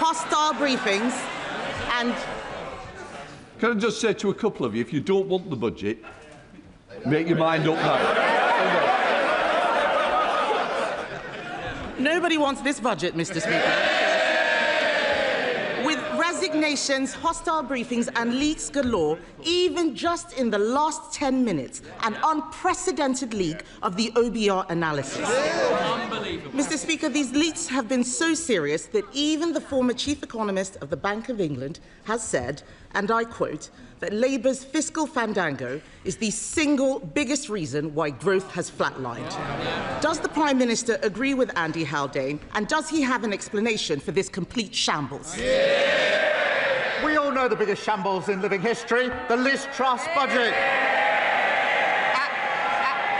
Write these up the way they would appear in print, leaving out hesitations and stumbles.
hostile briefings and... Can I just say to a couple of you, if you don't want the budget, make your mind up now. Nobody wants this budget, Mr. Speaker. With resignations, hostile briefings and leaks galore, even just in the last 10 minutes, an unprecedented leak of the OBR analysis. Mr. Speaker, these leaks have been so serious that even the former chief economist of the Bank of England has said, and I quote, that Labour's fiscal fandango is the single biggest reason why growth has flatlined. Does the Prime Minister agree with Andy Haldane, and does he have an explanation for this complete shambles? We all know the biggest shambles in living history, the Liz Truss budget.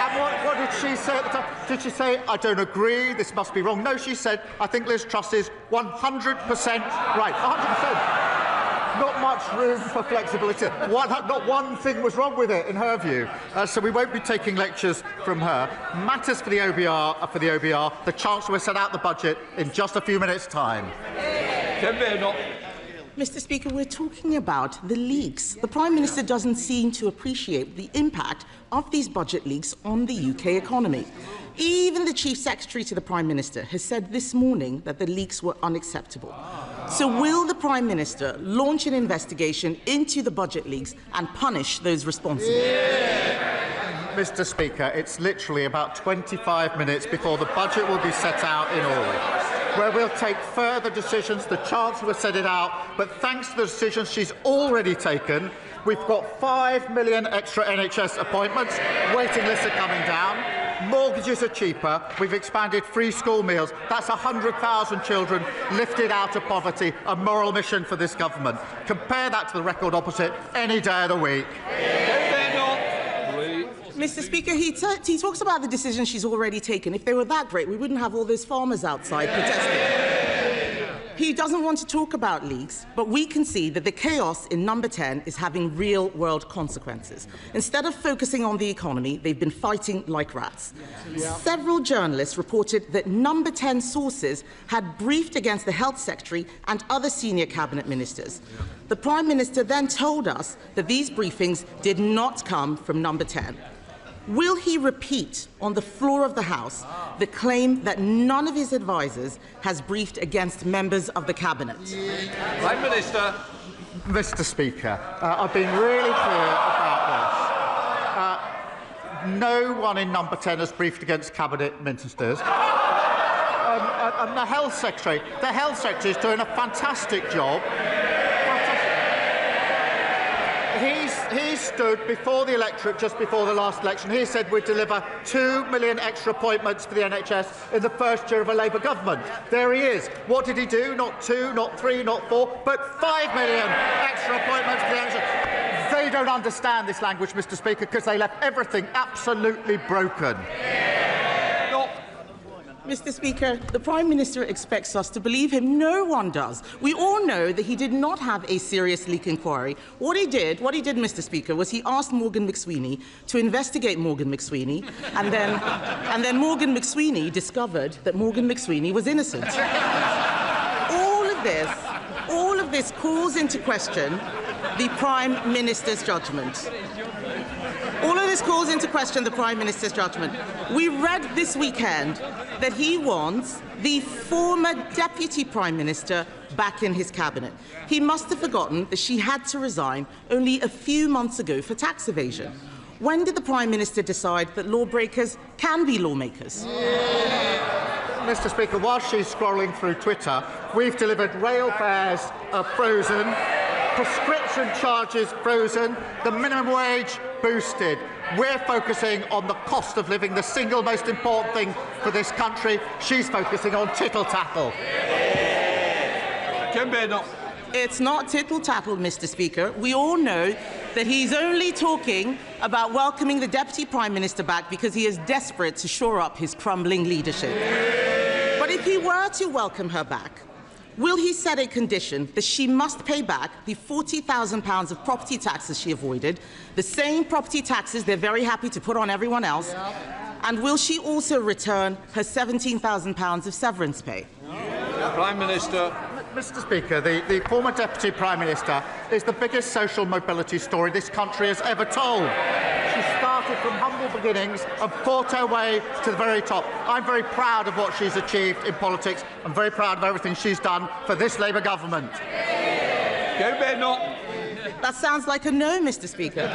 And what did she say at the time? Did she say, I don't agree, this must be wrong? No, she said, I think Liz Truss is 100% right. 100%. Not much room for flexibility. Not one thing was wrong with it, in her view. So we won't be taking lectures from her. Matters for the OBR. The Chancellor will set out the budget in just a few minutes' time. Kemi Badenoch. Mr. Speaker, we're talking about the leaks. The Prime Minister doesn't seem to appreciate the impact of these budget leaks on the UK economy. Even the Chief Secretary to the Prime Minister has said this morning that the leaks were unacceptable. So will the Prime Minister launch an investigation into the budget leaks and punish those responsible? Mr. Speaker, it's literally about 25 minutes before the budget will be set out in all, where we'll take further decisions. The Chancellor will set it out, but thanks to the decisions she's already taken, we've got 5 million extra NHS appointments, waiting lists are coming down, mortgages are cheaper, we've expanded free school meals. That's 100,000 children lifted out of poverty, a moral mission for this government. Compare that to the record opposite any day of the week. Mr. Speaker, he talks about the decisions she's already taken. If they were that great, we wouldn't have all those farmers outside protesting. He doesn't want to talk about leaks, but we can see that the chaos in Number 10 is having real-world consequences. Instead of focusing on the economy, they've been fighting like rats. Several journalists reported that Number 10 sources had briefed against the Health Secretary and other senior cabinet ministers. The Prime Minister then told us that these briefings did not come from Number 10. Will he repeat on the floor of the House the claim that none of his advisers has briefed against members of the Cabinet? Prime Minister. Mr. Speaker, I've been really clear about this. No one in Number 10 has briefed against Cabinet ministers. And the Health Secretary is doing a fantastic job. He stood before the electorate just before the last election. He said we'd deliver 2 million extra appointments for the NHS in the first year of a Labour government. There he is. What did he do? Not 2, not 3, not 4, but 5 million extra appointments for the NHS. They don't understand this language, Mr. Speaker, because they left everything absolutely broken. Mr. Speaker, the Prime Minister expects us to believe him. No one does. We all know that he did not have a serious leak inquiry. What he did, Mr. Speaker, was he asked Morgan McSweeney to investigate Morgan McSweeney, and then Morgan McSweeney discovered that Morgan McSweeney was innocent. All of this calls into question the Prime Minister's judgment. All of this calls into question the Prime Minister's judgment. We read this weekend that he wants the former Deputy Prime Minister back in his cabinet. He must have forgotten that she had to resign only a few months ago for tax evasion. When did the Prime Minister decide that lawbreakers can be lawmakers? Mr. Speaker, while she's scrolling through Twitter, we've delivered rail fares frozen, prescription charges frozen, the minimum wage boosted. We're focusing on the cost of living, the single most important thing for this country. She's focusing on tittle-tattle. Kemi Badenoch. It's not tittle-tattle, Mr. Speaker. We all know that he's only talking about welcoming the Deputy Prime Minister back because he is desperate to shore up his crumbling leadership. But if he were to welcome her back, will he set a condition that she must pay back the £40,000 of property taxes she avoided, the same property taxes they're very happy to put on everyone else, and will she also return her £17,000 of severance pay? Prime Minister. Mr. Speaker, the former Deputy Prime Minister is the biggest social mobility story this country has ever told. She started from humble beginnings and fought her way to the very top. I'm very proud of what she's achieved in politics. I'm very proud of everything she's done for this Labour government. Kemi Badenoch. That sounds like a no, Mr. Speaker.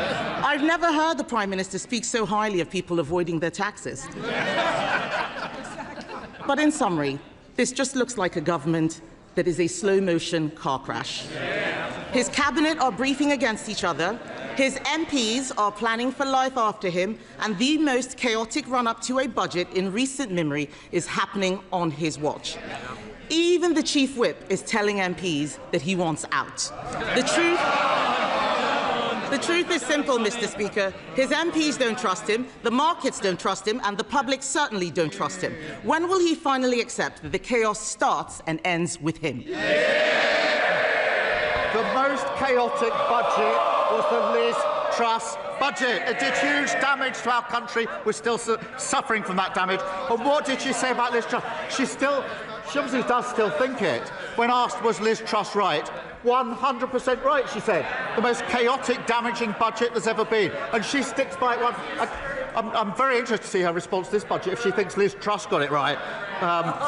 I've never heard the Prime Minister speak so highly of people avoiding their taxes. But in summary, this just looks like a government that is a slow-motion car crash. His cabinet are briefing against each other, his MPs are planning for life after him, and the most chaotic run-up to a budget in recent memory is happening on his watch. Even the Chief Whip is telling MPs that he wants out. The truth is simple, Mr. Speaker. His MPs don't trust him, the markets don't trust him, and the public certainly don't trust him. When will he finally accept that the chaos starts and ends with him? The most chaotic budget was the Liz Truss budget. It did huge damage to our country. We're still suffering from that damage. And what did she say about Liz Truss? She obviously does still think it. When asked, was Liz Truss right? 100% right, she said. The most chaotic, damaging budget there's ever been. And she sticks by it. I'm very interested to see her response to this budget if she thinks Liz Truss got it right.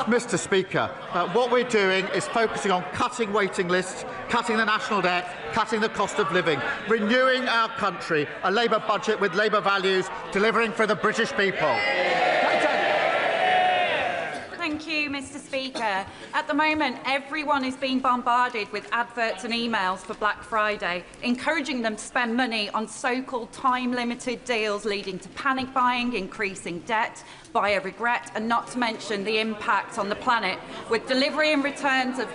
Mr. Speaker, what we're doing is focusing on cutting waiting lists, cutting the national debt, cutting the cost of living, renewing our country, a Labour budget with Labour values, delivering for the British people. Thank you, Mr. Speaker. At the moment, everyone is being bombarded with adverts and emails for Black Friday, encouraging them to spend money on so-called time-limited deals, leading to panic buying, increasing debt, buyer regret, and not to mention the impact on the planet, with delivery and returns of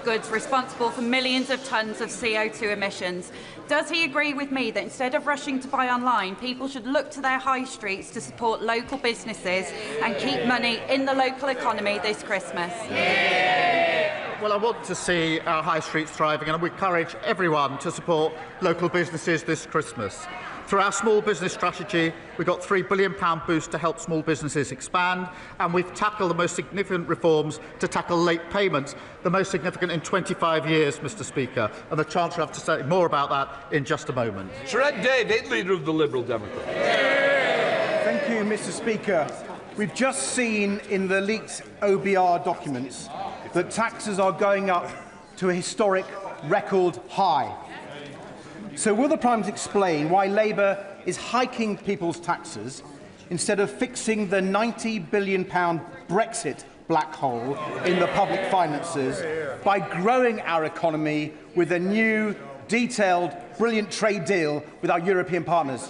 goods responsible for millions of tonnes of CO2 emissions. Does he agree with me that instead of rushing to buy online, people should look to their high streets to support local businesses and keep money in the local economy this Christmas? Well, I want to see our high streets thriving, and we encourage everyone to support local businesses this Christmas. Through our small business strategy, we've got £3 billion boost to help small businesses expand, and we've tackled the most significant reforms to tackle late payments, the most significant in 25 years, Mr. Speaker. And the Chancellor will have to say more about that in just a moment. Sir Ed Davey, Leader of the Liberal Democrats. Thank you, Mr. Speaker. We've just seen in the leaked OBR documents that taxes are going up to a historic record high. So will the Prime Minister explain why Labour is hiking people's taxes instead of fixing the £90 billion Brexit black hole in the public finances by growing our economy with a new, detailed, brilliant trade deal with our European partners?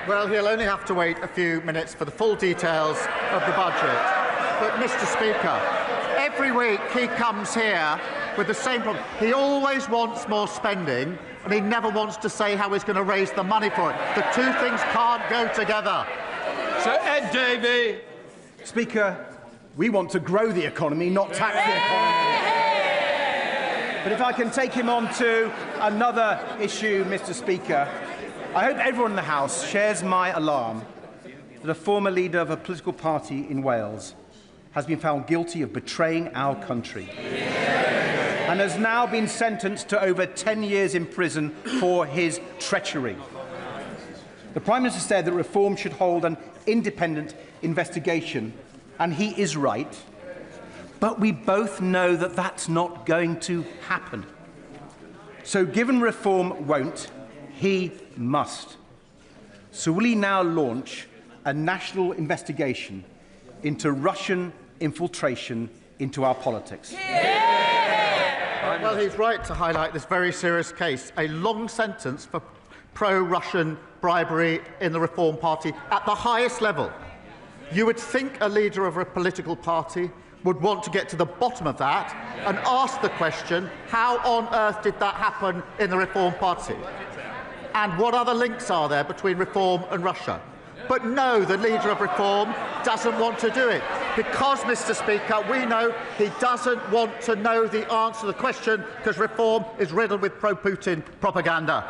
Well, he'll only have to wait a few minutes for the full details of the budget. But, Mr. Speaker, every week he comes here with the same problem. He always wants more spending, and he never wants to say how he's going to raise the money for it. The two things can't go together. Sir Ed Davey. Speaker, we want to grow the economy, not tax the economy. But if I can take him on to another issue, Mr. Speaker, I hope everyone in the House shares my alarm that a former leader of a political party in Wales has been found guilty of betraying our country and has now been sentenced to over 10 years in prison for his treachery. The Prime Minister said that Reform should hold an independent investigation, and he is right, but we both know that that's not going to happen. So given Reform won't, he must. So will he now launch a national investigation into Russian infiltration into our politics? Well, he's right to highlight this very serious case, a long sentence for pro-Russian bribery in the Reform Party at the highest level. You would think a leader of a political party would want to get to the bottom of that and ask the question, how on earth did that happen in the Reform Party? And what other links are there between Reform and Russia? But no, the leader of Reform doesn't want to do it because, Mr. Speaker, we know he doesn't want to know the answer to the question because Reform is riddled with pro-Putin propaganda.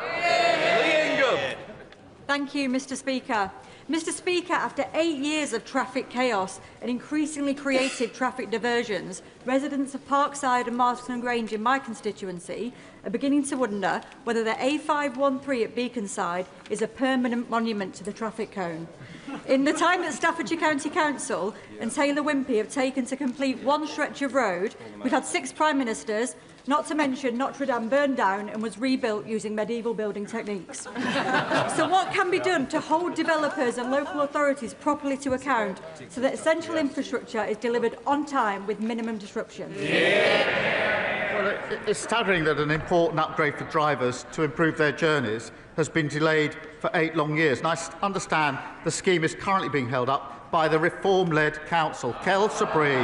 Thank you, Mr. Speaker. Mr Speaker, after 8 years of traffic chaos and increasingly creative traffic diversions, residents of Parkside and Marston Grange in my constituency are beginning to wonder whether the A513 at Beaconside is a permanent monument to the traffic cone. In the time that Staffordshire County Council and Taylor Wimpey have taken to complete one stretch of road, we've had 6 Prime Ministers, not to mention Notre Dame burned down and was rebuilt using medieval building techniques. So what can be done to hold developers and local authorities properly to account so that essential infrastructure is delivered on time with minimum disruption? Well, it's staggering that an important upgrade for drivers to improve their journeys has been delayed for 8 long years. And I understand the scheme is currently being held up by the Reform-led council, Kel Sabri,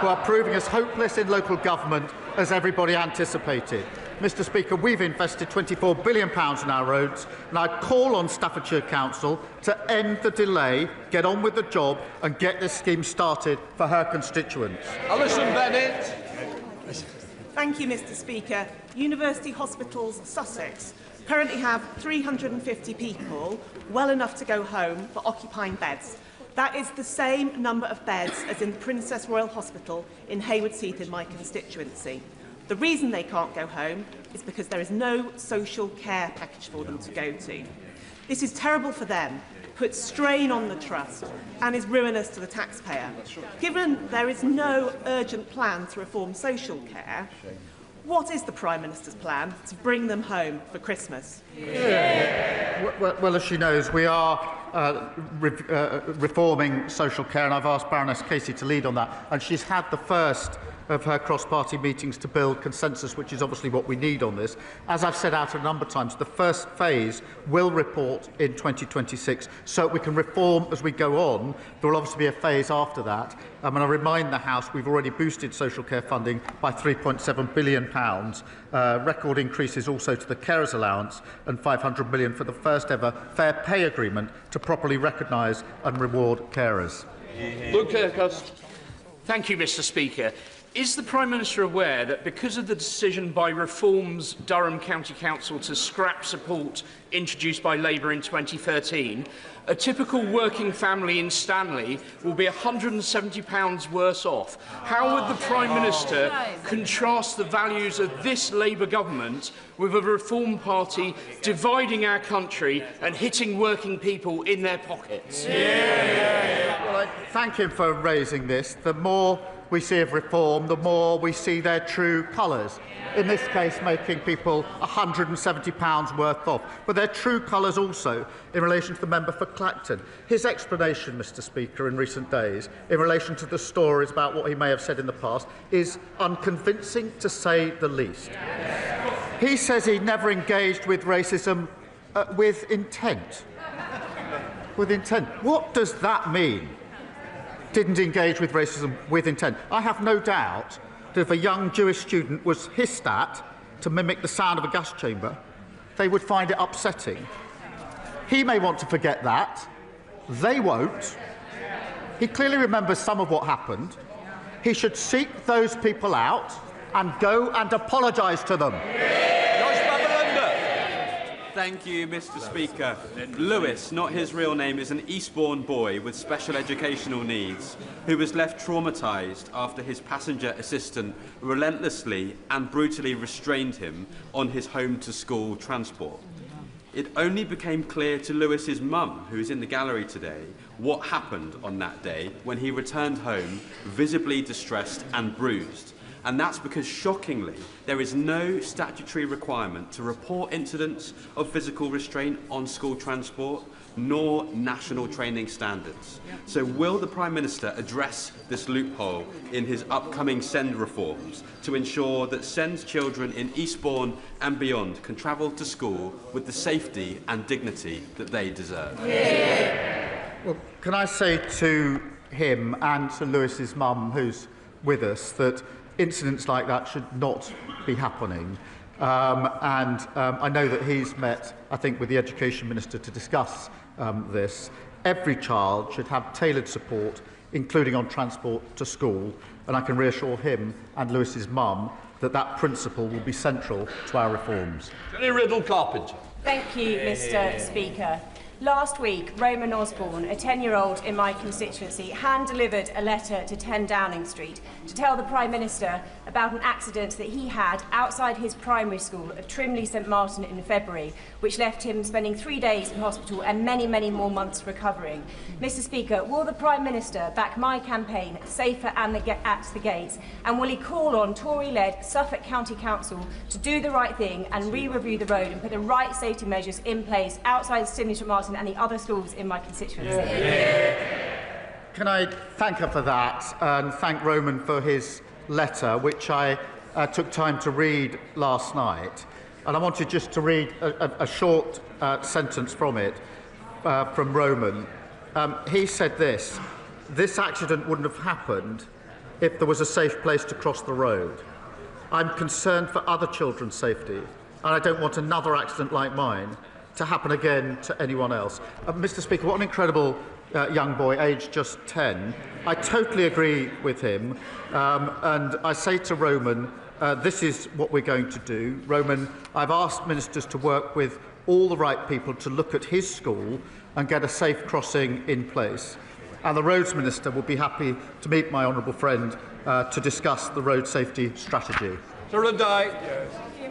who are proving as hopeless in local government as everybody anticipated. Mr Speaker, we've invested £24 billion in our roads, and I call on Staffordshire Council to end the delay, get on with the job and get this scheme started for her constituents. Alison Bennett. Thank you, Mr Speaker. University Hospitals Sussex currently have 350 people, well enough to go home, for occupying beds. That is the same number of beds as in Princess Royal Hospital in Haywards Heath in my constituency. The reason they can't go home is because there is no social care package for them to go to. This is terrible for them, puts strain on the trust and is ruinous to the taxpayer. Given there is no urgent plan to reform social care, what is the Prime Minister's plan to bring them home for Christmas? Well, as she knows, we are reforming social care, and I've asked Baroness Casey to lead on that. And she's had the first of her cross-party meetings to build consensus, which is obviously what we need on this. As I've said out a number of times, the first phase will report in 2026, so we can reform as we go on. There will obviously be a phase after that. And I remind the House we've already boosted social care funding by £3.7 billion, record increases also to the carers allowance, and £500 million for the first ever fair pay agreement to properly recognise and reward carers. Luke Kirkhurst. Thank you, Mr Speaker. Is the Prime Minister aware that because of the decision by Reform's Durham County Council to scrap support introduced by Labour in 2013, a typical working family in Stanley will be £170 worse off? How would the Prime Minister contrast the values of this Labour government with a Reform Party dividing our country and hitting working people in their pockets? Well, I thank him for raising this. The more we see of Reform, the more we see their true colours. In this case, making people £170 worth off. But their true colours also in relation to the member for Clacton. His explanation, Mr Speaker, in recent days, in relation to the stories about what he may have said in the past, is unconvincing, to say the least. He says he never engaged with racism with intent. With intent. What does that mean? Didn't engage with racism with intent. I have no doubt that if a young Jewish student was hissed at to mimic the sound of a gas chamber, they would find it upsetting. He may want to forget that. They won't. He clearly remembers some of what happened. He should seek those people out and go and apologise to them. Thank you, Mr Speaker. Lewis, not his real name, is an Eastbourne boy with special educational needs who was left traumatised after his passenger assistant relentlessly and brutally restrained him on his home-to-school transport. It only became clear to Lewis's mum, who is in the gallery today, what happened on that day when he returned home visibly distressed and bruised. And that's because, shockingly, there is no statutory requirement to report incidents of physical restraint on school transport, nor national training standards. So will the Prime Minister address this loophole in his upcoming SEND reforms to ensure that SEND children in Eastbourne and beyond can travel to school with the safety and dignity that they deserve? Well, can I say to him and to Lewis's mum, who's with us, that incidents like that should not be happening. I know that he's met, I think, with the Education Minister to discuss this. Every child should have tailored support, including on transport to school, and I can reassure him and Lewis's mum that that principle will be central to our reforms. Jenny Riddle-Carpenter. Thank you, Mr Speaker. Last week, Roman Osborne, a 10-year-old in my constituency, hand-delivered a letter to 10 Downing Street to tell the Prime Minister about an accident that he had outside his primary school of Trimley St Martin in February, which left him spending 3 days in hospital and many, many more months recovering. Mr Speaker, will the Prime Minister back my campaign, Safer and at the Gates, and will he call on Tory-led Suffolk County Council to do the right thing and re-review the road and put the right safety measures in place outside Trimley St Martin and the other schools in my constituency? Can I thank her for that and thank Roman for his letter, which I took time to read last night. And I wanted just to read a short sentence from it, from Roman. He said this: "This accident wouldn't have happened if there was a safe place to cross the road. I'm concerned for other children's safety, and I don't want another accident like mine to happen again to anyone else." Mr Speaker, what an incredible young boy, aged just 10. I totally agree with him, and I say to Roman, this is what we're going to do. Roman, I've asked ministers to work with all the right people to look at his school and get a safe crossing in place. And the Roads Minister will be happy to meet my honourable friend to discuss the road safety strategy.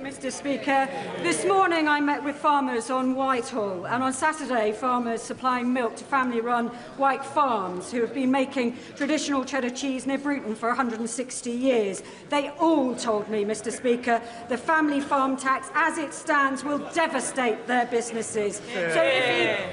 Mr Speaker, this morning I met with farmers on Whitehall, and on Saturday farmers supplying milk to family-run White Farms who have been making traditional cheddar cheese near Bruton for 160 years. They all told me, Mr Speaker, the family farm tax as it stands will devastate their businesses. So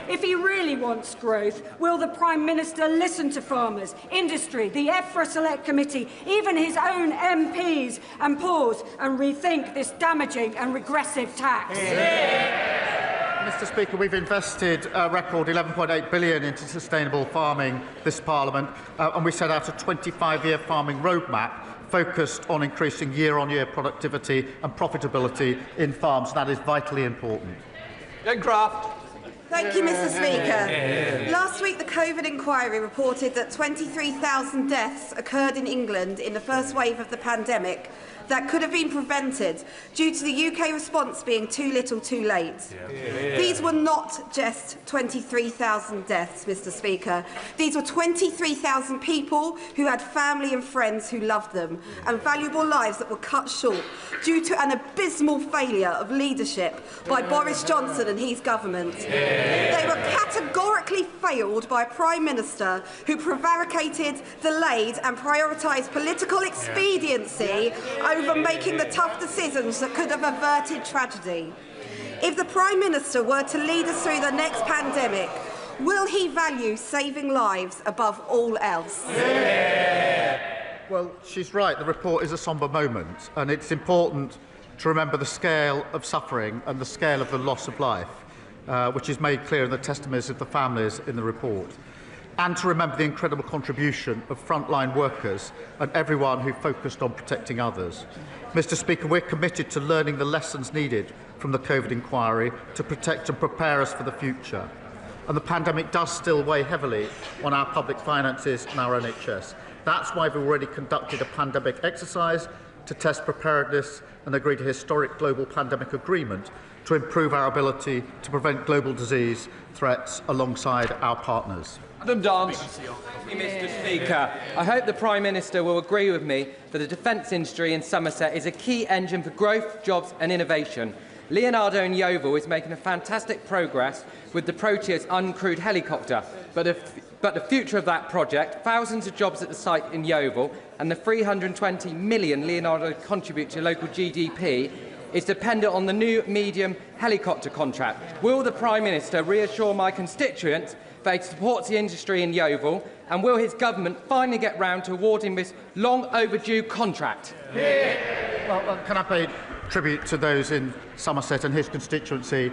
if he really wants growth, will the Prime Minister listen to farmers, industry, the EFRA Select Committee, even his own MPs, and pause and rethink this damaging and regressive tax? Mr Speaker, we've invested a record £11.8 billion into sustainable farming this Parliament, and we set out a 25-year farming roadmap focused on increasing year-on-year productivity and profitability in farms. That is vitally important. Thank you, Mr Speaker. Last week, the COVID inquiry reported that 23,000 deaths occurred in England in the first wave of the pandemic that could have been prevented due to the UK response being too little too late. These were not just 23,000 deaths, Mr Speaker. These were 23,000 people who had family and friends who loved them, and valuable lives that were cut short due to an abysmal failure of leadership by Boris Johnson and his government. They were categorically failed by a Prime Minister who prevaricated, delayed and prioritised political expediency over making the tough decisions that could have averted tragedy. If the Prime Minister were to lead us through the next pandemic, will he value saving lives above all else? Well, she's right. The report is a sombre moment, and it's important to remember the scale of suffering and the scale of the loss of life, which is made clear in the testimonies of the families in the report, and to remember the incredible contribution of frontline workers and everyone who focused on protecting others. Mr Speaker, we're committed to learning the lessons needed from the COVID inquiry to protect and prepare us for the future. And the pandemic does still weigh heavily on our public finances and our NHS. That's why we've already conducted a pandemic exercise to test preparedness and agreed a historic global pandemic agreement to improve our ability to prevent global disease threats alongside our partners. Madam Dance. Mr Speaker, I hope the Prime Minister will agree with me that the defence industry in Somerset is a key engine for growth, jobs and innovation. Leonardo in Yeovil is making a fantastic progress with the Proteus uncrewed helicopter, but the future of that project, thousands of jobs at the site in Yeovil and the 320 million Leonardo contribute to local GDP is dependent on the new medium helicopter contract. Will the Prime Minister reassure my constituents that he supports the industry in Yeovil, and will his government finally get round to awarding this long overdue contract? Well, can I pay tribute to those in Somerset and his constituency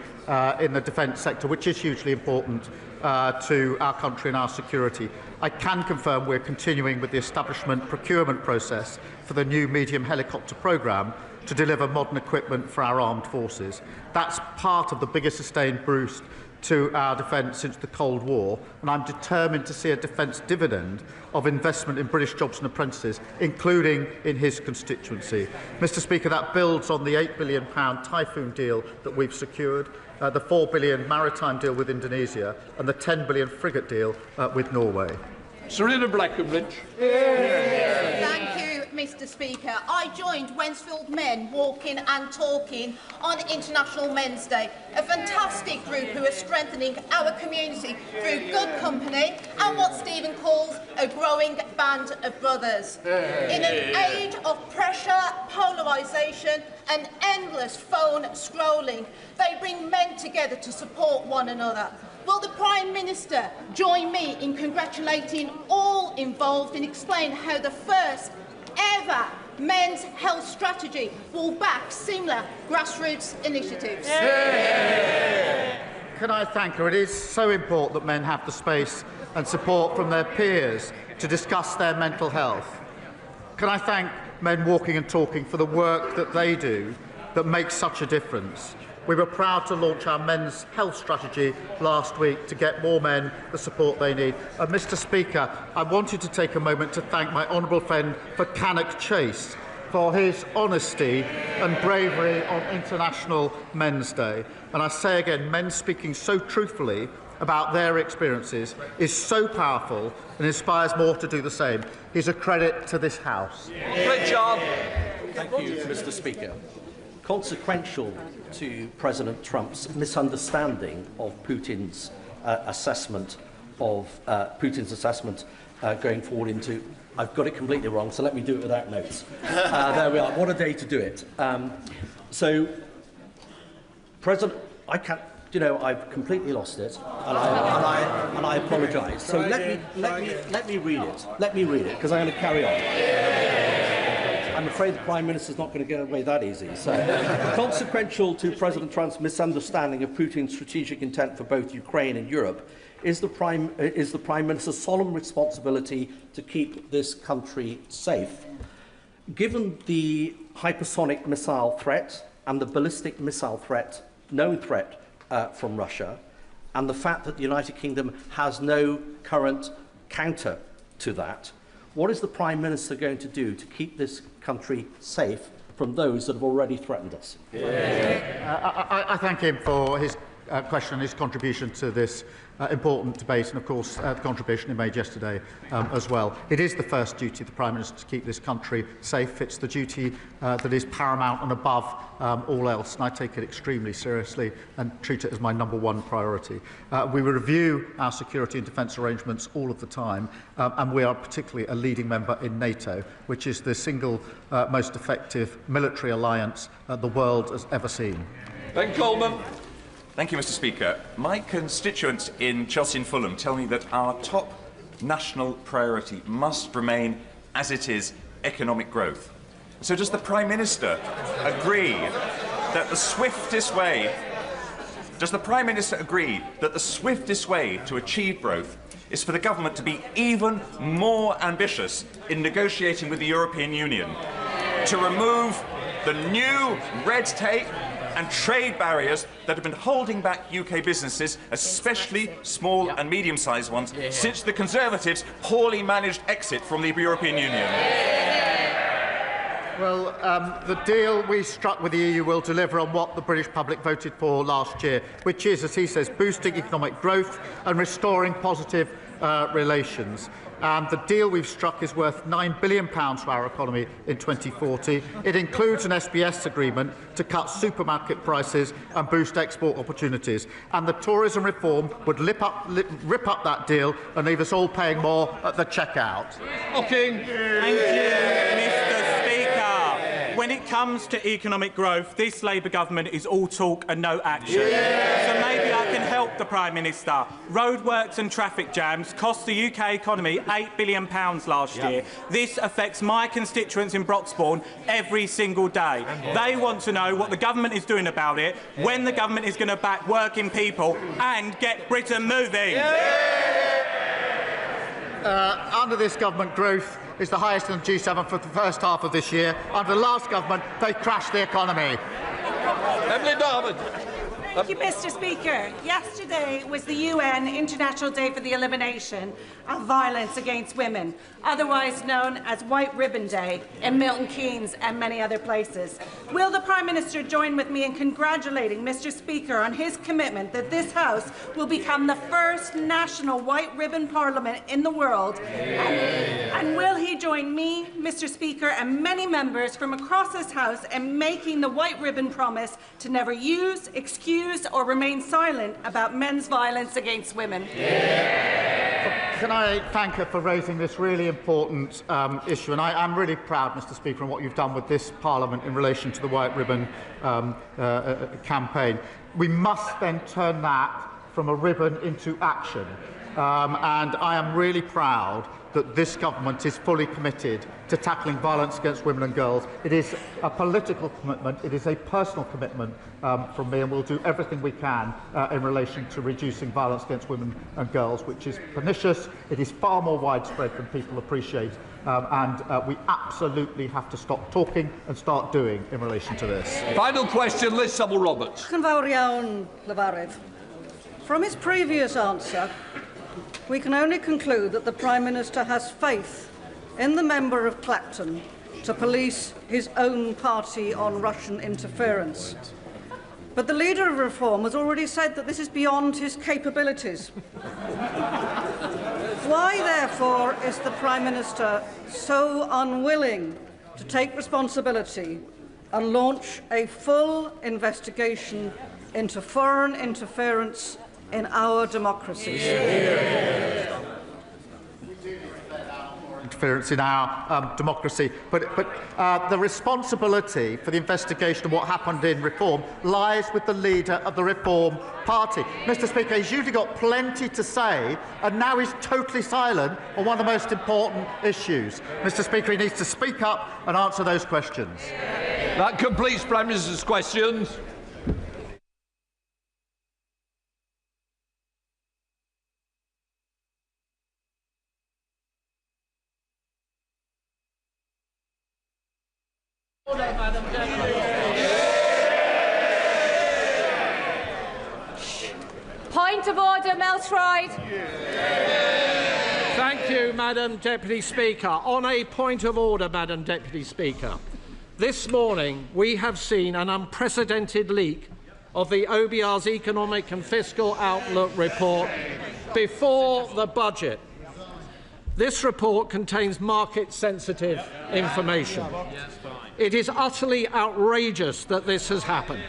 in the defence sector, which is hugely important to our country and our security. I can confirm we're continuing with the establishment procurement process for the new medium helicopter programme to deliver modern equipment for our armed forces. That's part of the biggest sustained boost to our defence since the Cold War, and I'm determined to see a defence dividend of investment in British jobs and apprentices, including in his constituency. Mr Speaker, that builds on the £8 billion Typhoon deal that we've secured, the £4 billion maritime deal with Indonesia, and the £10 billion frigate deal with Norway. Serena Blackenbridge. Thank you, Mr Speaker. I joined Wensfield Men walking and talking on International Men's Day, a fantastic group who are strengthening our community through good company and what Stephen calls a growing band of brothers. In an age of pressure, polarisation and endless phone scrolling, they bring men together to support one another. Will the Prime Minister join me in congratulating all involved and explain how the first ever men's health strategy will back similar grassroots initiatives? Can I thank her? It is so important that men have the space and support from their peers to discuss their mental health. Can I thank Men Walking and Talking for the work that they do that makes such a difference? We were proud to launch our men's health strategy last week to get more men the support they need. Mr Speaker, I wanted to take a moment to thank my honourable friend for Cannock Chase for his honesty and bravery on International Men's Day. And I say again, men speaking so truthfully about their experiences is so powerful and inspires more to do the same. He's a credit to this House. Richard. Thank you, Mr Speaker. Consequential to President Trump's misunderstanding of Putin's assessment going forward into. I've got it completely wrong, so let me do it without notes. There we are. What a day to do it. So, President, I can't. You know, I've completely lost it, and I apologise. So let me read it. Let me read it because I'm going to carry on. I'm afraid the Prime Minister's not going to get away that easy. So, consequential to President Trump's misunderstanding of Putin's strategic intent for both Ukraine and Europe is the Prime Minister's solemn responsibility to keep this country safe. Given the hypersonic missile threat and the ballistic missile threat, known threat from Russia, and the fact that the United Kingdom has no current counter to that, what is the Prime Minister going to do to keep this country safe from those that have already threatened us? I thank him for his question and his contribution to this important debate, and of course the contribution he made yesterday as well. It is the first duty of the Prime Minister to keep this country safe. It's the duty that is paramount and above all else, and I take it extremely seriously and treat it as my #1 priority. We review our security and defence arrangements all of the time, and we are particularly a leading member in NATO, which is the single most effective military alliance the world has ever seen. Ben Coleman. Thank you, Mr Speaker. My constituents in Chelsea and Fulham tell me that our top national priority must remain, as it is, economic growth. So does the Prime Minister agree that the swiftest way to achieve growth is for the government to be even more ambitious in negotiating with the European Union to remove the new red tape and trade barriers that have been holding back UK businesses, especially small and medium-sized ones, since the Conservatives' poorly managed exit from the European Union? Well, the deal we struck with the EU will deliver on what the British public voted for last year, which is, as he says, boosting economic growth and restoring positive relations. And the deal we've struck is worth £9 billion to our economy in 2040. It includes an SBS agreement to cut supermarket prices and boost export opportunities. And the tourism reform would rip up that deal and leave us all paying more at the checkout. Thank you, Mr Speaker. When it comes to economic growth, this Labour government is all talk and no action. So maybe I can help the Prime Minister. Roadworks and traffic jams cost the UK economy £8 billion last year. This affects my constituents in Broxbourne every single day. They want to know what the government is doing about it, when the government is going to back working people and get Britain moving. Under this government, growth is the highest in the G7 for the first half of this year. Under the last government, they crashed the economy. Emily Darwin. Thank you, Mr. Speaker. Yesterday was the UN International Day for the Elimination of Violence Against Women, otherwise known as White Ribbon Day, in Milton Keynes and many other places. Will the Prime Minister join with me in congratulating Mr. Speaker on his commitment that this House will become the first national white ribbon parliament in the world? And will he join me, Mr. Speaker, and many members from across this House in making the white ribbon promise to never use, excuse, or remain silent about men's violence against women? Can I thank her for raising this really important issue? And I am really proud, Mr. Speaker, on what you've done with this Parliament in relation to the White Ribbon campaign. We must then turn that from a ribbon into action. And I am really proud that this government is fully committed to tackling violence against women and girls. It is a political commitment, it is a personal commitment from me, and we'll do everything we can in relation to reducing violence against women and girls, which is pernicious. It is far more widespread than people appreciate, and we absolutely have to stop talking and start doing in relation to this. Final question, Liz Sabble-Roberts. From his previous answer, we can only conclude that the Prime Minister has faith in the member of Clacton to police his own party on Russian interference. But the leader of Reform has already said that this is beyond his capabilities. Why, therefore, is the Prime Minister so unwilling to take responsibility and launch a full investigation into foreign interference in our democracies? Interference in our democracy, but the responsibility for the investigation of what happened in Reform lies with the leader of the Reform Party. Mr. Speaker, he's usually got plenty to say, and now he's totally silent on one of the most important issues. Mr. Speaker, he needs to speak up and answer those questions. That completes Prime Minister's questions. Point of order, Melstride. Thank you, Madam Deputy Speaker. On a point of order, Madam Deputy Speaker, this morning we have seen an unprecedented leak of the OBR's Economic and Fiscal Outlook report before the budget. This report contains market-sensitive information. It is utterly outrageous that this has happened,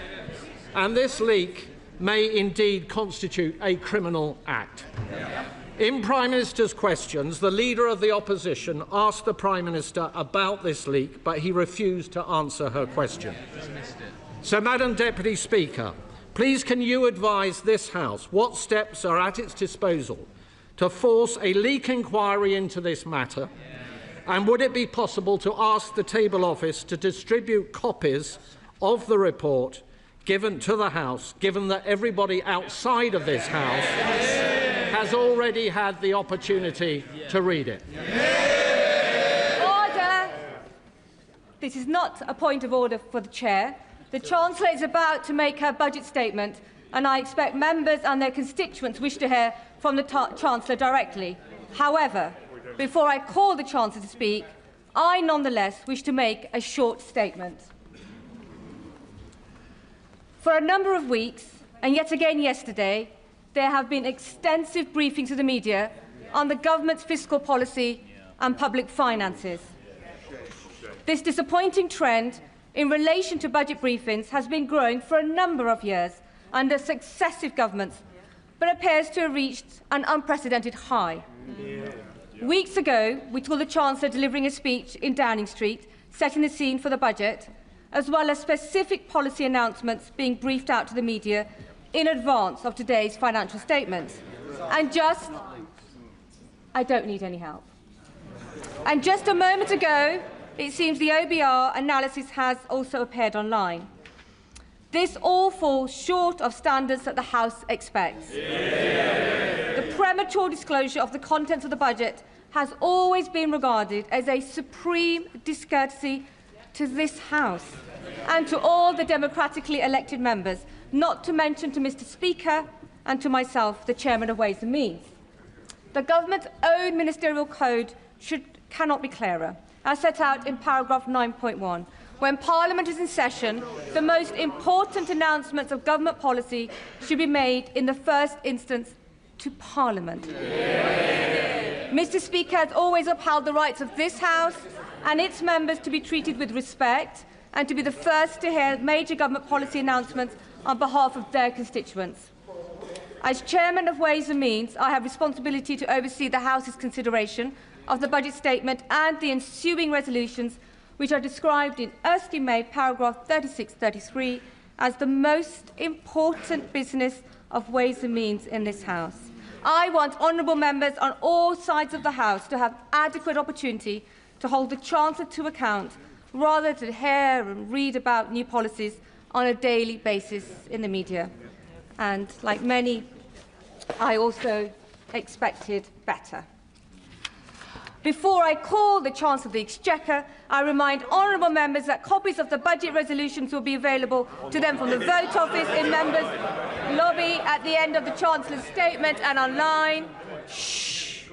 and this leak may indeed constitute a criminal act. In Prime Minister's questions, the Leader of the Opposition asked the Prime Minister about this leak, but he refused to answer her question. So, Madam Deputy Speaker, please can you advise this House what steps are at its disposal to force a leak inquiry into this matter? And would it be possible to ask the Table Office to distribute copies of the report given to the House, given that everybody outside of this House has already had the opportunity to read it? Order! This is not a point of order for the Chair. The Chancellor is about to make her budget statement, and I expect members and their constituents wish to hear from the Chancellor directly. However, before I call the Chancellor to speak, I nonetheless wish to make a short statement. For a number of weeks, and yet again yesterday, there have been extensive briefings to the media on the government's fiscal policy and public finances. This disappointing trend in relation to budget briefings has been growing for a number of years under successive governments, but appears to have reached an unprecedented high. Weeks ago, we saw the Chancellor delivering a speech in Downing Street, setting the scene for the budget, as well as specific policy announcements being briefed out to the media in advance of today's financial statements. I don't need any help. And just a moment ago, it seems the OBR analysis has also appeared online. This all falls short of standards that the House expects. The premature disclosure of the contents of the budget has always been regarded as a supreme discourtesy to this House and to all the democratically elected members, not to mention to Mr Speaker and to myself, the Chairman of Ways and Means. The Government's own ministerial code cannot be clearer, as set out in paragraph 9.1. When Parliament is in session, the most important announcements of government policy should be made in the first instance to Parliament. Mr Speaker has always upheld the rights of this House and its members to be treated with respect and to be the first to hear major government policy announcements on behalf of their constituents. As Chairman of Ways and Means, I have responsibility to oversee the House's consideration of the budget statement and the ensuing resolutions, which are described in Erskine May paragraph 36-33 as the most important business of Ways and Means in this House. I want honourable members on all sides of the House to have adequate opportunity to hold the Chancellor to account, rather than hear and read about new policies on a daily basis in the media. And, like many, I also expected better. Before I call the Chancellor of the Exchequer, I remind honourable members that copies of the budget resolutions will be available to them from the Vote Office in members' lobby at the end of the Chancellor's statement and online. Shh.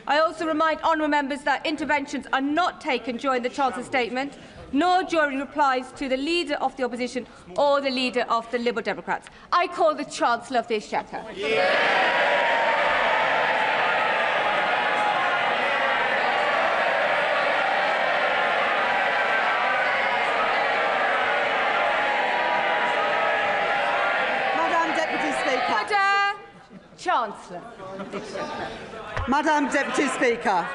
I also remind honourable members that interventions are not taken during the Chancellor's statement, nor during replies to the Leader of the Opposition or the Leader of the Liberal Democrats. I call the Chancellor of the Exchequer. Chancellor. Madam Deputy Speaker,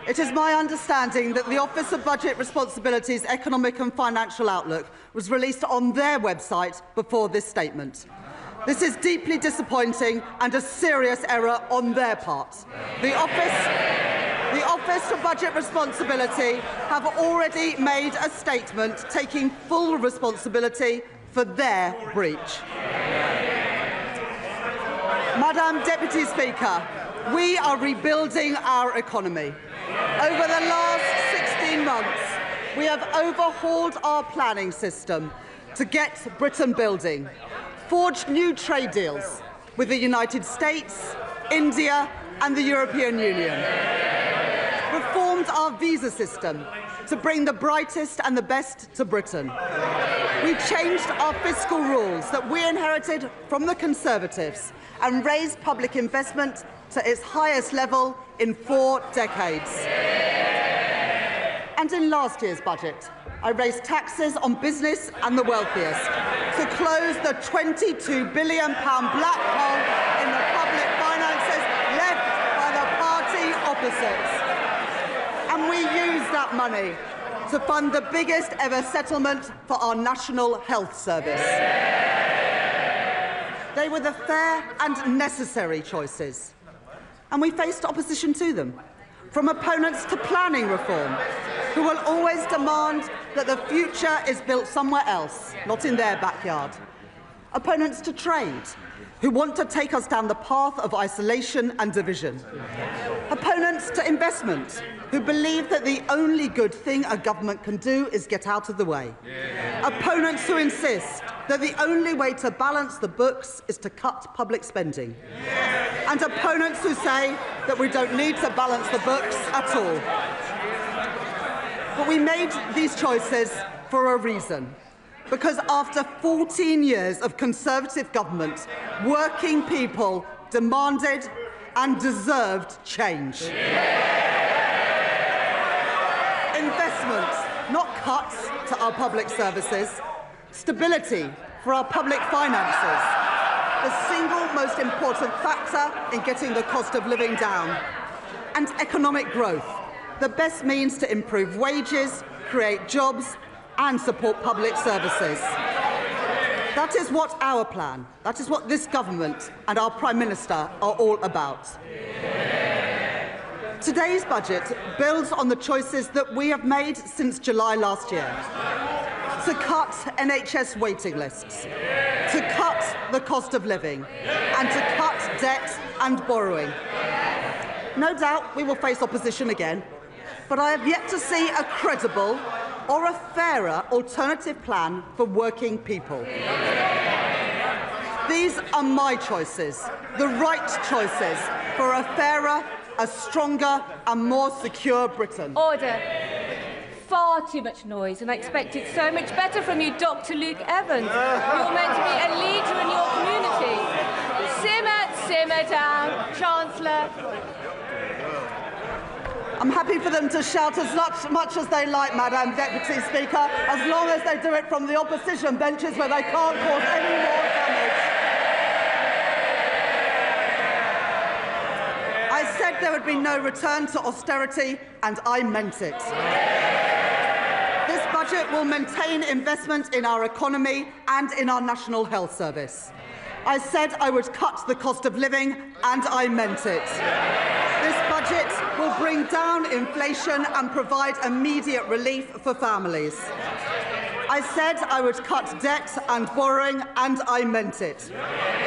it is my understanding that the Office of Budget Responsibility's Economic and Financial Outlook was released on their website before this statement. This is deeply disappointing and a serious error on their part. The Office of Budget Responsibility have already made a statement taking full responsibility for their breach. Madam Deputy Speaker, we are rebuilding our economy. Over the last 16 months, we have overhauled our planning system to get Britain building, forged new trade deals with the United States, India and the European Union, reformed our visa system to bring the brightest and the best to Britain. We've changed our fiscal rules that we inherited from the Conservatives and raised public investment to its highest level in 4 decades. And in last year's budget, I raised taxes on business and the wealthiest to close the £22 billion black hole in the public finances left by the party opposites. And we used that money to fund the biggest ever settlement for our National Health Service. They were the fair and necessary choices, and we faced opposition to them, from opponents to planning reform, who will always demand that the future is built somewhere else, not in their backyard. Opponents to trade, who want to take us down the path of isolation and division. Opponents to investment, who believe that the only good thing a government can do is get out of the way. Opponents who insist that the only way to balance the books is to cut public spending. And opponents who say that we don't need to balance the books at all. But we made these choices for a reason. Because after 14 years of Conservative government, working people demanded and deserved change. Investment, not cuts to our public services. Stability for our public finances, the single most important factor in getting the cost of living down. And economic growth, the best means to improve wages, create jobs and support public services. That is what our plan, that is what this government and our Prime Minister are all about. Today's budget builds on the choices that we have made since July last year. To cut NHS waiting lists, to cut the cost of living, and to cut debt and borrowing. No doubt we will face opposition again, but I have yet to see a credible or a fairer alternative plan for working people. These are my choices, the right choices for a fairer, a stronger and more secure Britain. Order. Far too much noise, and I expected so much better from you, Dr. Luke Evans. You're meant to be a leader in your community. Simmer down, Chancellor. I'm happy for them to shout as much as they like, Madam Deputy Speaker, as long as they do it from the opposition benches where they can't cause any more damage. I said there would be no return to austerity, and I meant it. This budget will maintain investment in our economy and in our National Health Service. I said I would cut the cost of living, and I meant it. This budget will bring down inflation and provide immediate relief for families. I said I would cut debt and borrowing, and I meant it.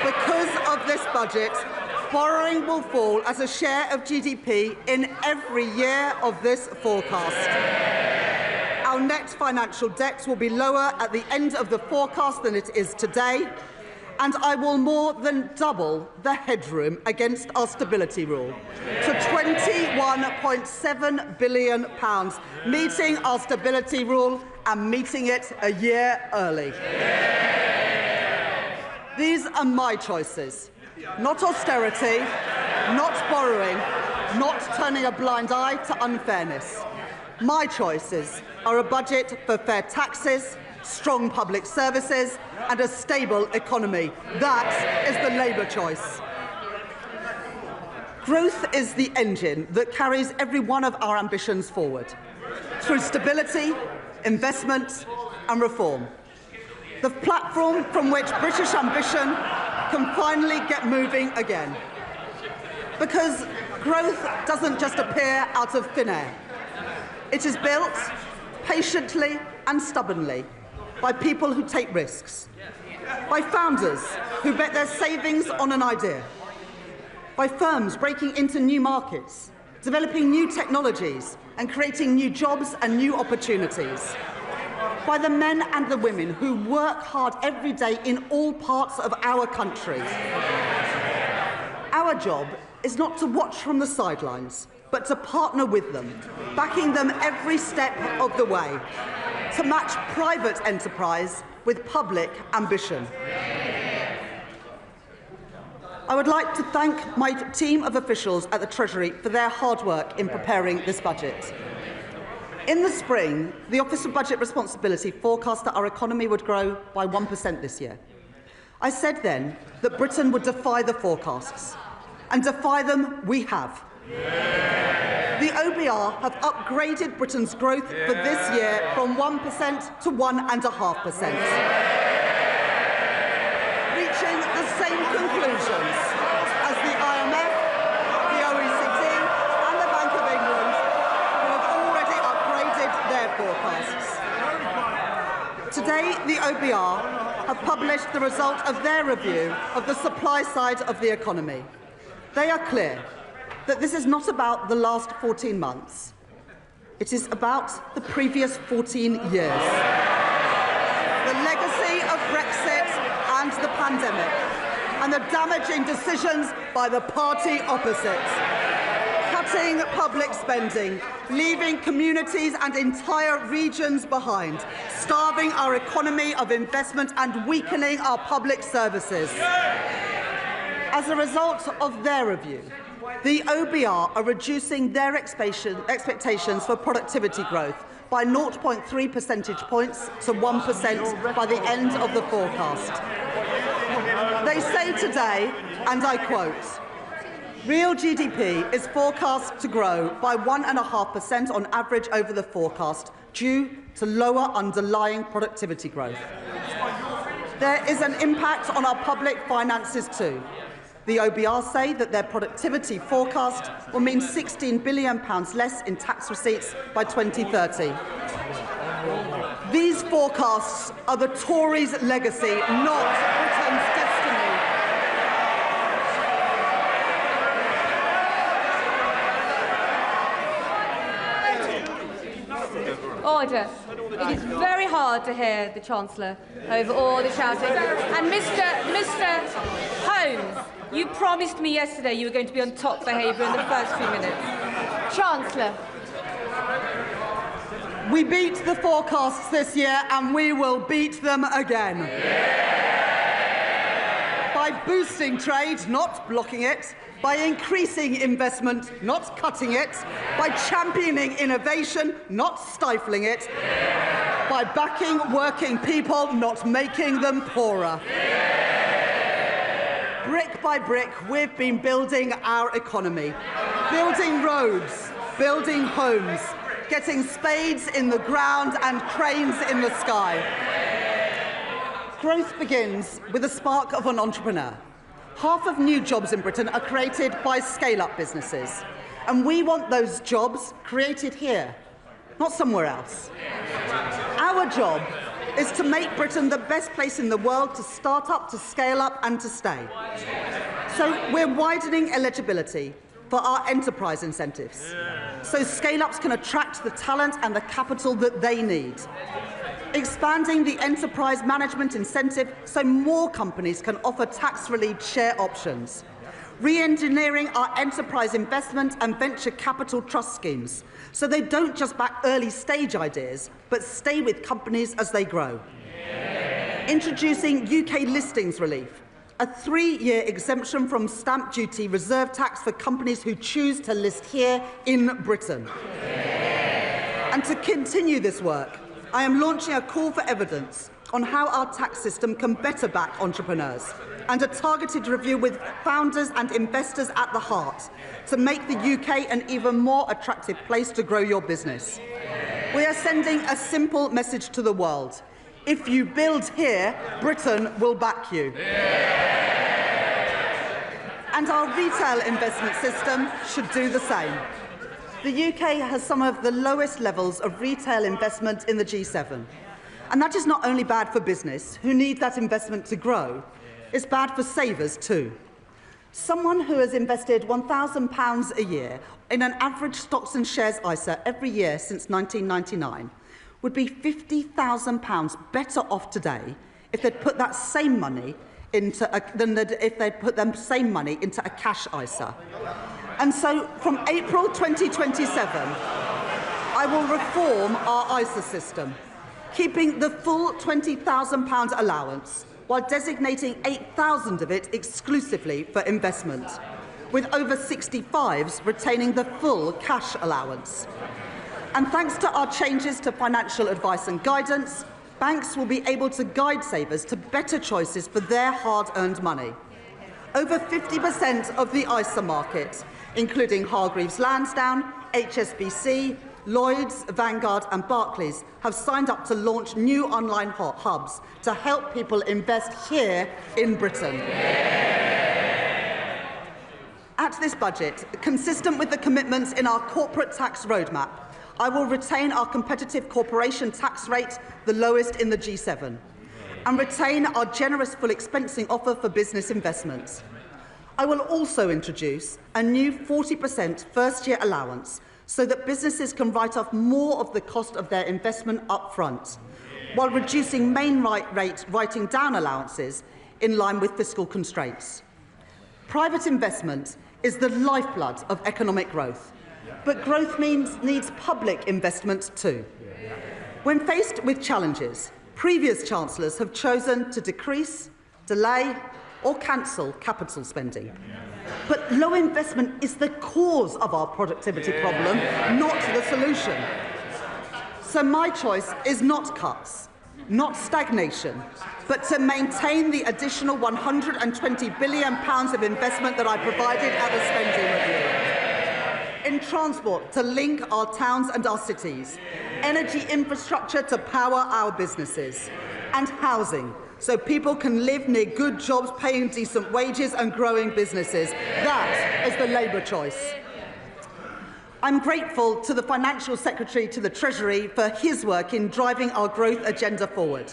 Because of this budget, borrowing will fall as a share of GDP in every year of this forecast. Our net financial debt will be lower at the end of the forecast than it is today, and I will more than double the headroom against our stability rule to £21.7 billion, meeting our stability rule and meeting it a year early. These are my choices, not austerity, not borrowing, not turning a blind eye to unfairness. My choices are a budget for fair taxes, strong public services and a stable economy. That is the Labour choice. Growth is the engine that carries every one of our ambitions forward, through stability, investment and reform. The platform from which British ambition can finally get moving again. Because growth doesn't just appear out of thin air. It is built patiently and stubbornly by people who take risks, by founders who bet their savings on an idea, by firms breaking into new markets, developing new technologies and creating new jobs and new opportunities, by the men and the women who work hard every day in all parts of our country. Our job is not to watch from the sidelines, but to partner with them, backing them every step of the way, to match private enterprise with public ambition. I would like to thank my team of officials at the Treasury for their hard work in preparing this budget. In the spring, the Office of Budget Responsibility forecast that our economy would grow by 1% this year. I said then that Britain would defy the forecasts, and defy them we have. The OBR have upgraded Britain's growth for this year from 1% to 1.5%, reaching the same conclusions as the IMF, the OECD and the Bank of England, who have already upgraded their forecasts. Today, the OBR have published the result of their review of the supply side of the economy. They are clear that this is not about the last 14 months. It is about the previous 14 years. The legacy of Brexit and the pandemic, and the damaging decisions by the party opposite. Cutting public spending, leaving communities and entire regions behind, starving our economy of investment and weakening our public services. As a result of their review, the OBR are reducing their expectations for productivity growth by 0.3 percentage points to 1% by the end of the forecast. They say today, and I quote, "Real GDP is forecast to grow by 1.5% on average over the forecast due to lower underlying productivity growth. There is an impact on our public finances too. The OBR say that their productivity forecast will mean £16 billion less in tax receipts by 2030. These forecasts are the Tories' legacy, not Britain's destiny. Order. It is very hard to hear the Chancellor over all the shouting. And Mr. Holmes, you promised me yesterday you were going to be on top behaviour in the first few minutes. Chancellor. We beat the forecasts this year and we will beat them again. By boosting trade, not blocking it, by increasing investment, not cutting it, by championing innovation, not stifling it, by backing working people, not making them poorer. Brick by brick, we've been building our economy, building roads, building homes, getting spades in the ground and cranes in the sky. Growth begins with the spark of an entrepreneur. Half of new jobs in Britain are created by scale-up businesses, and we want those jobs created here, not somewhere else. Our job is to make Britain the best place in the world to start up, to scale up and to stay. So we're widening eligibility for our enterprise incentives, so scale-ups can attract the talent and the capital that they need. Expanding the enterprise management incentive so more companies can offer tax-relieved share options. Re-engineering our enterprise investment and venture capital trust schemes so they don't just back early-stage ideas, but stay with companies as they grow. Introducing UK listings relief, a 3-year exemption from stamp duty reserve tax for companies who choose to list here in Britain. And to continue this work, I am launching a call for evidence on how our tax system can better back entrepreneurs, and a targeted review with founders and investors at the heart to make the UK an even more attractive place to grow your business. We are sending a simple message to the world. If you build here, Britain will back you. And our retail investment system should do the same. The UK has some of the lowest levels of retail investment in the G7. And that is not only bad for business, who need that investment to grow, it's bad for savers too. Someone who has invested £1,000 a year in an average stocks and shares ISA every year since 1999 would be £50,000 better off today if they'd put that same money into a cash ISA. And so, from April 2027, I will reform our ISA system, keeping the full £20,000 allowance, while designating 8,000 of it exclusively for investment, with over 65s retaining the full cash allowance. And thanks to our changes to financial advice and guidance, banks will be able to guide savers to better choices for their hard-earned money. Over 50% of the ISA market, including Hargreaves Lansdown, HSBC, Lloyds, Vanguard and Barclays, have signed up to launch new online hubs to help people invest here in Britain. At this budget, consistent with the commitments in our corporate tax roadmap, I will retain our competitive corporation tax rate, the lowest in the G7, and retain our generous full expensing offer for business investments. I will also introduce a new 40% first-year allowance so that businesses can write off more of the cost of their investment up front, while reducing main rate writing down allowances in line with fiscal constraints. Private investment is the lifeblood of economic growth, but growth needs public investment too. When faced with challenges, previous chancellors have chosen to decrease, delay or cancel capital spending. But low investment is the cause of our productivity problem, not the solution. So my choice is not cuts, not stagnation, but to maintain the additional £120 billion of investment that I provided at the spending review. In transport, to link our towns and our cities, energy infrastructure to power our businesses, and housing, so people can live near good jobs, paying decent wages and growing businesses. That is the Labour choice. I'm grateful to the Financial Secretary to the Treasury for his work in driving our growth agenda forward.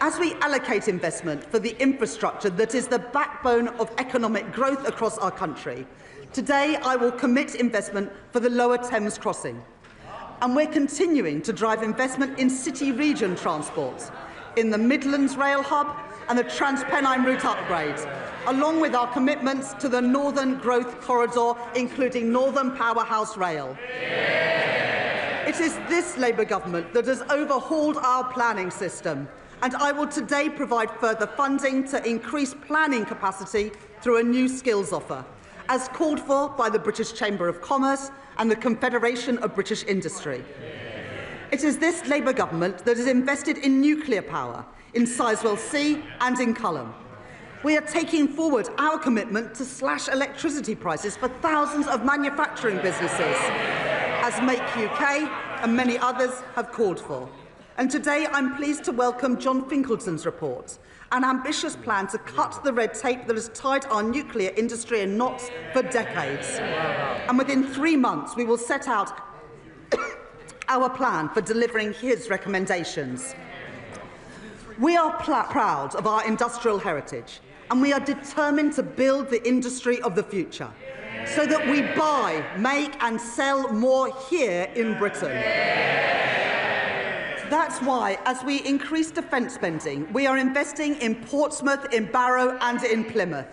As we allocate investment for the infrastructure that is the backbone of economic growth across our country, today I will commit investment for the Lower Thames Crossing, And we're continuing to drive investment in city-region transport, in the Midlands Rail Hub and the Transpennine route upgrade, along with our commitments to the Northern Growth Corridor, including Northern Powerhouse Rail. It is this Labour government that has overhauled our planning system, and I will today provide further funding to increase planning capacity through a new skills offer, as called for by the British Chamber of Commerce and the Confederation of British Industry. It is this Labour government that has invested in nuclear power, in Sizewell C and in Culham. We are taking forward our commitment to slash electricity prices for thousands of manufacturing businesses, as Make UK and many others have called for. And today I'm pleased to welcome John Finkelton's report, an ambitious plan to cut the red tape that has tied our nuclear industry in knots for decades. And within 3 months, we will set out our plan for delivering his recommendations. We are proud of our industrial heritage, and we are determined to build the industry of the future so that we buy, make and sell more here in Britain. That's why, as we increase defence spending, we are investing in Portsmouth, in Barrow and in Plymouth.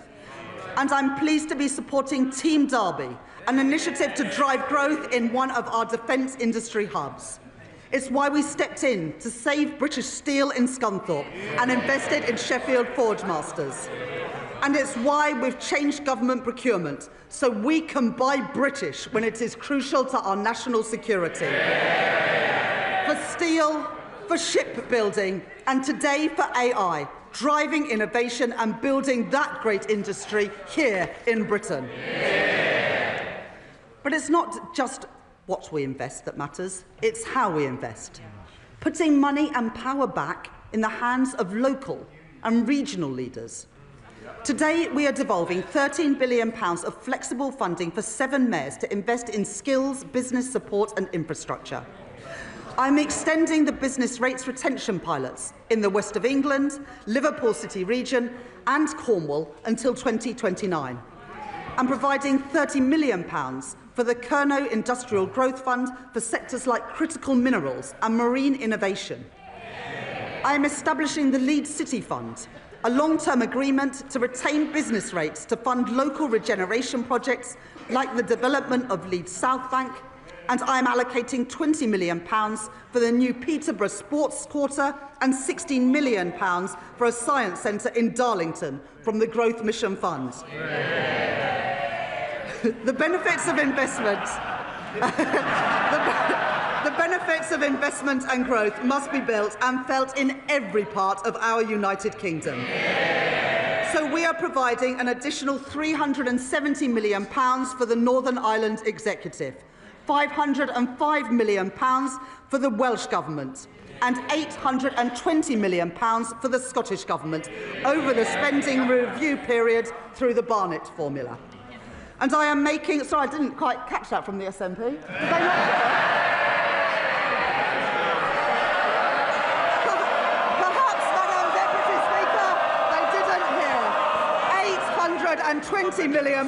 And I'm pleased to be supporting Team Derby, an initiative to drive growth in one of our defence industry hubs. It's why we stepped in to save British Steel in Scunthorpe and invested in Sheffield Forgemasters. And it's why we've changed government procurement so we can buy British when it is crucial to our national security. For steel, for shipbuilding, and today for AI, driving innovation and building that great industry here in Britain. But it's not just what we invest that matters, it's how we invest. Putting money and power back in the hands of local and regional leaders. Today, we are devolving £13 billion of flexible funding for 7 mayors to invest in skills, business support and infrastructure. I'm extending the business rates retention pilots in the West of England, Liverpool City region and Cornwall until 2029. I'm providing £30 million for the Kernow Industrial Growth Fund for sectors like critical minerals and marine innovation. I am establishing the Leeds City Fund, a long-term agreement to retain business rates to fund local regeneration projects like the development of Leeds South Bank, and I am allocating £20 million for the new Peterborough Sports Quarter and £16 million for a science centre in Darlington from the Growth Mission Fund. The benefits of investment the benefits of investment and growth must be built and felt in every part of our United Kingdom. So we are providing an additional £370 million for the Northern Ireland Executive, £505 million for the Welsh Government and £820 million for the Scottish Government over the spending review period through the Barnett formula. And I am making... Sorry, I didn't quite catch that from the SNP. Did they not? Perhaps, Madam Deputy Speaker, they didn't hear. £820 million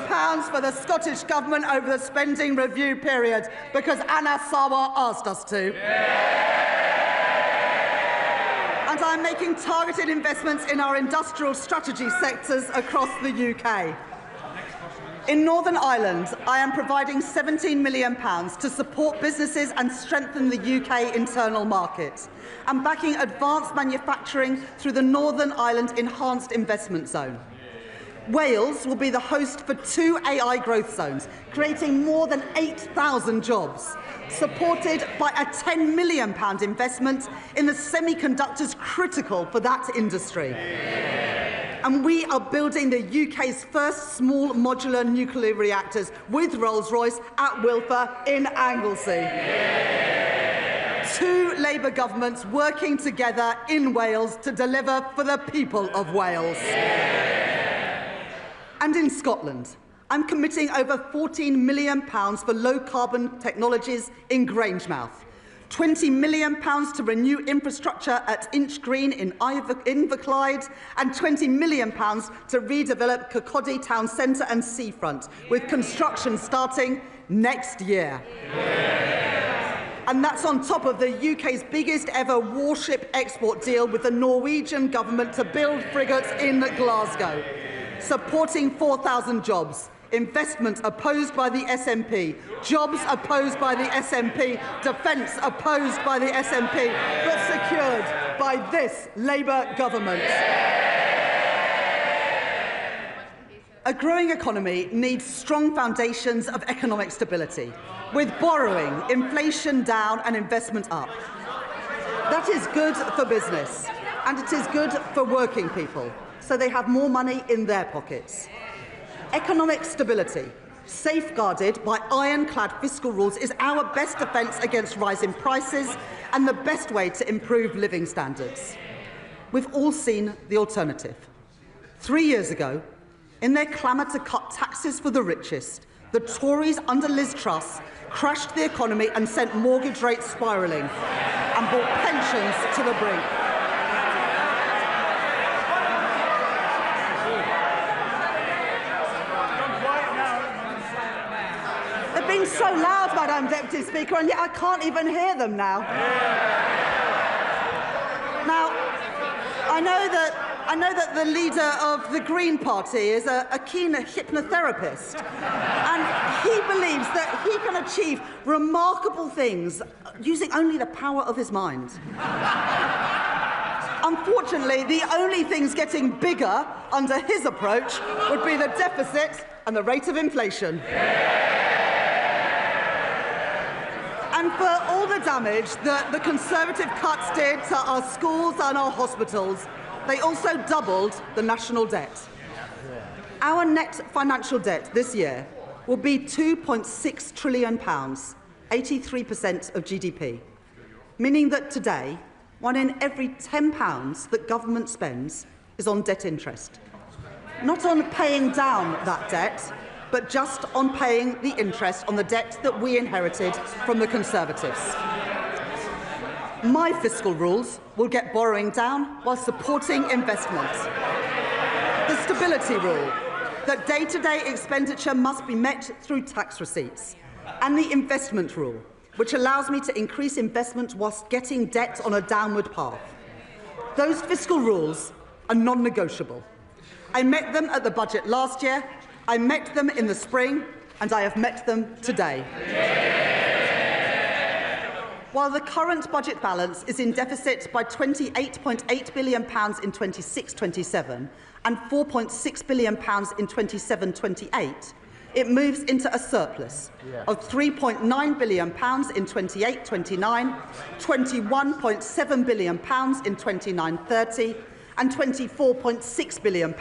for the Scottish Government over the spending review period because Anna Sawa asked us to. And I'm making targeted investments in our industrial strategy sectors across the UK. In Northern Ireland, I am providing £17 million to support businesses and strengthen the UK internal market, and backing advanced manufacturing through the Northern Ireland Enhanced Investment Zone. Wales will be the host for 2 AI growth zones, creating more than 8,000 jobs, supported by a £10 million investment in the semiconductors critical for that industry. And we are building the UK's first small modular nuclear reactors with Rolls-Royce at Wilfer in Anglesey. 2 Labour governments working together in Wales to deliver for the people of Wales. And in Scotland, I'm committing over £14 million for low-carbon technologies in Grangemouth, £20 million to renew infrastructure at Inchgreen in Inverclyde, and £20 million to redevelop Kirkcaldy Town Centre and Seafront, with construction starting next year. And that's on top of the UK's biggest ever warship export deal with the Norwegian government to build frigates in Glasgow. Supporting 4,000 jobs. Investment opposed by the SNP. Jobs opposed by the SNP. Defence opposed by the SNP. But secured by this Labour government. A growing economy needs strong foundations of economic stability, with borrowing, inflation down and investment up. That is good for business, and it is good for working people, so they have more money in their pockets. Economic stability, safeguarded by ironclad fiscal rules, is our best defence against rising prices and the best way to improve living standards. We've all seen the alternative. 3 years ago, in their clamour to cut taxes for the richest, the Tories under Liz Truss crashed the economy and sent mortgage rates spiralling and brought pensions to the brink. They've been so loud, Madam Deputy Speaker, and yet I can't even hear them now. Now, I know that the leader of the Green Party is a keen hypnotherapist, and he believes that he can achieve remarkable things using only the power of his mind. Unfortunately, the only things getting bigger under his approach would be the deficit and the rate of inflation. And for all the damage that the Conservative cuts did to our schools and our hospitals, they also doubled the national debt. Our net financial debt this year will be £2.6 trillion, 83% of GDP, meaning that today, 1 in every £10 that government spends is on debt interest. Not on paying down that debt, but just on paying the interest on the debt that we inherited from the Conservatives. My fiscal rules will get borrowing down while supporting investment. The stability rule, that day-to-day expenditure must be met through tax receipts. And the investment rule, which allows me to increase investment whilst getting debt on a downward path. Those fiscal rules are non-negotiable. I met them at the budget last year, I met them in the spring, and I have met them today. While the current budget balance is in deficit by £28.8 billion in 26-27 and £4.6 billion in 27-28, it moves into a surplus of £3.9 billion in 28-29, £21.7 billion in 29-30 and £24.6 billion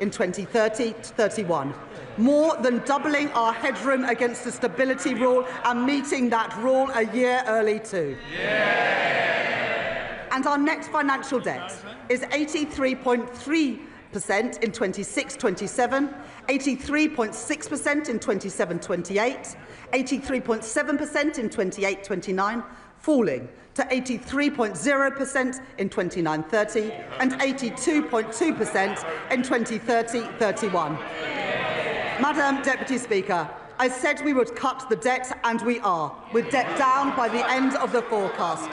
in 2030-31. More than doubling our headroom against the stability rule and meeting that rule a year early too. And our net financial debt is 83.3% in 26-27, 83.6% in 27-28, 83.7% in 28-29, falling to 83.0% in 29-30 and 82.2% in 2030-31. Madam Deputy Speaker, I said we would cut the debt, and we are, with debt down by the end of the forecast.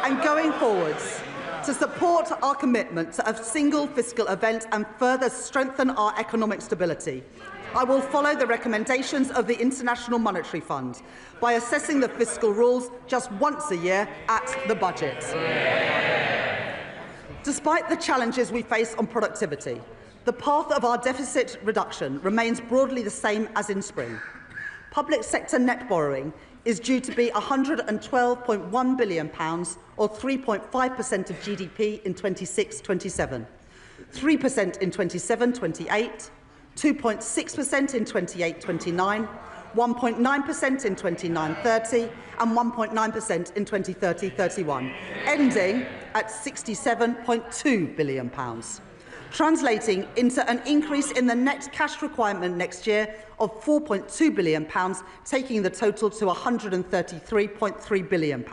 And going forwards, to support our commitment to a single fiscal event and further strengthen our economic stability, I will follow the recommendations of the International Monetary Fund by assessing the fiscal rules just once a year at the budget. Despite the challenges we face on productivity, the path of our deficit reduction remains broadly the same as in spring. Public sector net borrowing is due to be £112.1 billion, or 3.5% of GDP in 26-27, 3% in 27-28, 2.6% in 28-29, 1.9% in 29-30 and 1.9% in 2030-31, ending at £67.2 billion. Translating into an increase in the net cash requirement next year of £4.2 billion, taking the total to £133.3 billion.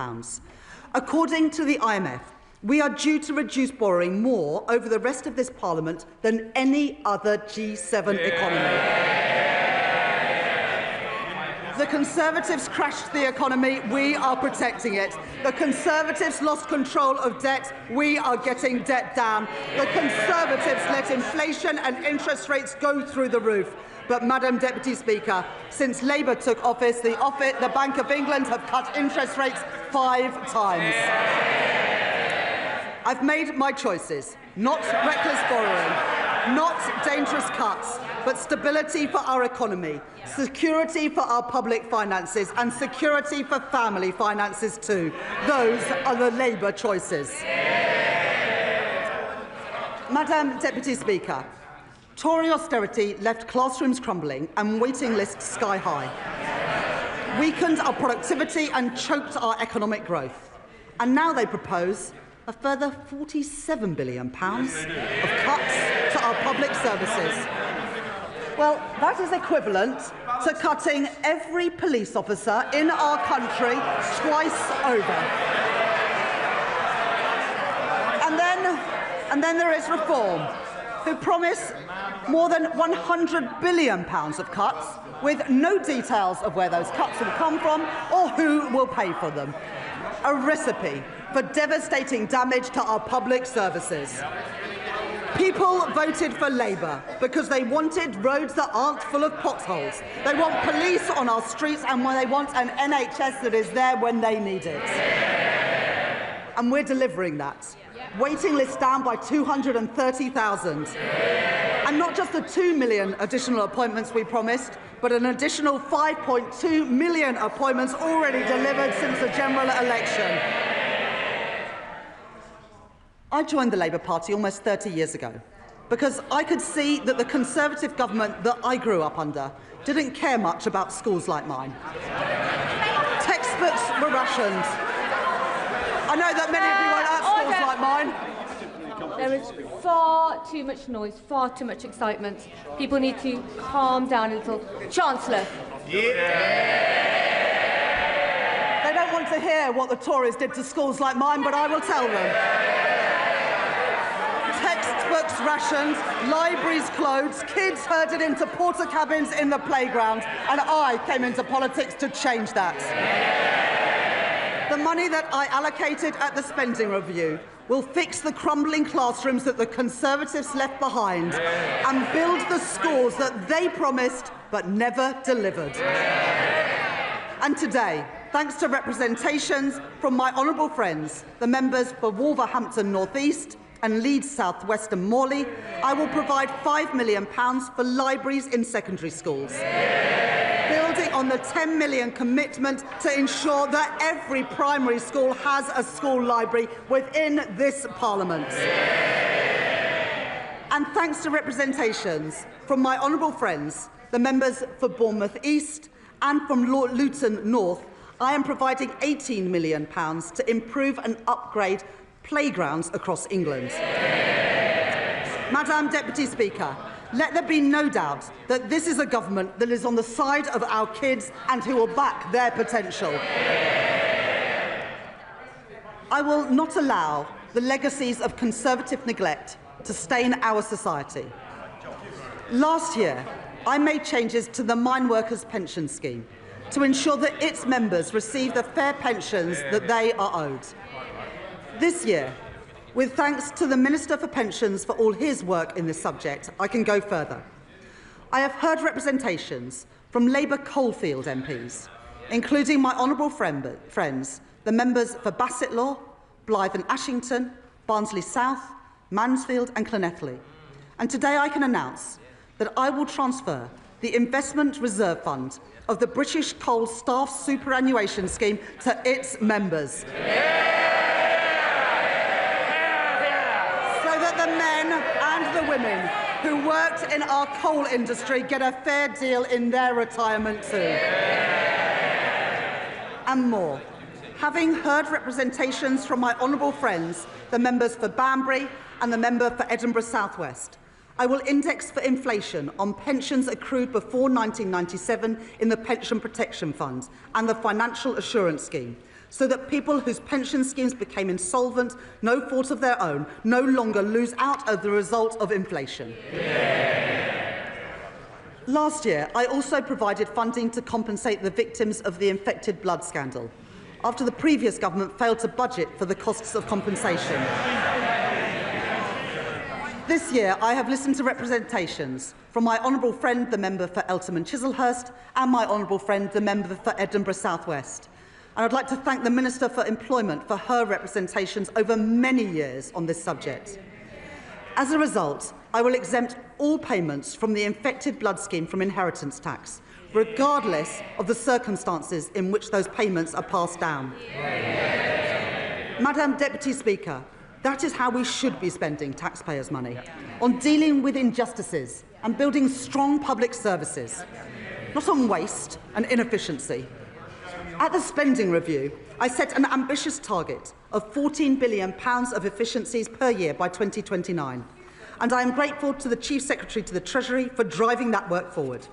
According to the IMF, we are due to reduce borrowing more over the rest of this Parliament than any other G7 economy. the Conservatives crashed the economy, we are protecting it. The Conservatives lost control of debt, we are getting debt down. The Conservatives let inflation and interest rates go through the roof. But, Madam Deputy Speaker, since Labour took office, the Bank of England have cut interest rates 5 times. I've made my choices. Not reckless borrowing, not dangerous cuts, but stability for our economy, security for our public finances, and security for family finances too. Those are the Labour choices. Madam Deputy Speaker, Tory austerity left classrooms crumbling and waiting lists sky high, weakened our productivity and choked our economic growth. And now they propose a further £47 billion of cuts to our public services. Well, that is equivalent to cutting every police officer in our country twice over. And then there is Reform, who promise more than £100 billion of cuts, with no details of where those cuts will come from or who will pay for them. A recipe for devastating damage to our public services. People voted for Labour because they wanted roads that aren't full of potholes. They want police on our streets, and they want an NHS that is there when they need it. And we're delivering that. Waiting lists down by 230,000. And not just the 2 million additional appointments we promised, but an additional 5.2 million appointments already delivered since the general election. I joined the Labour Party almost 30 years ago because I could see that the Conservative government that I grew up under didn't care much about schools like mine. Textbooks were rationed. I know that many of you weren't at schools like mine. There is far too much noise, far too much excitement. People need to calm down a little. Chancellor. They don't want to hear what the Tories did to schools like mine, but I will tell them. Textbooks rationed, libraries closed, kids herded into porter cabins in the playground, and I came into politics to change that. The money that I allocated at the spending review will fix the crumbling classrooms that the Conservatives left behind and build the schools that they promised but never delivered. And today, thanks to representations from my honourable friends, the members for Wolverhampton North East and Leeds South West and Morley, I will provide £5 million for libraries in secondary schools, building on the £10 million commitment to ensure that every primary school has a school library within this Parliament. And thanks to representations from my honourable friends, the members for Bournemouth East and from Luton North, I am providing £18 million to improve and upgrade playgrounds across England. Madam Deputy Speaker, let there be no doubt that this is a government that is on the side of our kids and who will back their potential. I will not allow the legacies of Conservative neglect to stain our society. Last year, I made changes to the Mine Workers Pension Scheme to ensure that its members receive the fair pensions that they are owed. This year, with thanks to the Minister for Pensions for all his work in this subject, I can go further. I have heard representations from Labour Coalfield MPs, including my honourable friends, the members for Bassetlaw, Blyth and Ashington, Barnsley South, Mansfield and Llanelli. And today I can announce that I will transfer the Investment Reserve Fund of the British Coal Staff Superannuation Scheme to its members. The men and the women who worked in our coal industry get a fair deal in their retirement too. And more. Having heard representations from my honourable friends, the members for Banbury and the member for Edinburgh South West, I will index for inflation on pensions accrued before 1997 in the Pension Protection Fund and the Financial Assurance Scheme, so that people whose pension schemes became insolvent, no fault of their own, no longer lose out as the result of inflation. Last year, I also provided funding to compensate the victims of the infected blood scandal, after the previous government failed to budget for the costs of compensation. This year, I have listened to representations from my honourable friend, the member for Eltham and Chislehurst, and my honourable friend, the member for Edinburgh South West. And I'd like to thank the Minister for Employment for her representations over many years on this subject. As a result, I will exempt all payments from the infected blood scheme from inheritance tax, regardless of the circumstances in which those payments are passed down. Madam Deputy Speaker, that is how we should be spending taxpayers' money, on dealing with injustices and building strong public services, not on waste and inefficiency. At the spending review, I set an ambitious target of £14 billion of efficiencies per year by 2029, and I am grateful to the Chief Secretary to the Treasury for driving that work forward,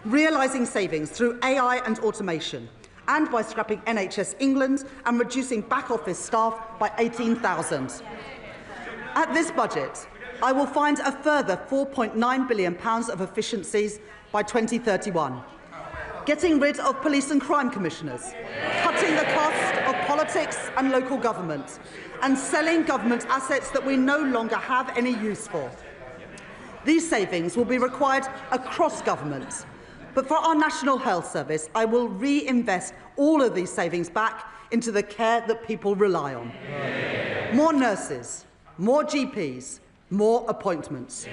realising savings through AI and automation, and by scrapping NHS England and reducing back-office staff by 18,000. At this budget, I will find a further £4.9 billion of efficiencies by 2031, getting rid of police and crime commissioners, cutting the cost of politics and local government, and selling government assets that we no longer have any use for. These savings will be required across government, but for our National Health Service, I will reinvest all of these savings back into the care that people rely on. More nurses, more GPs, more appointments.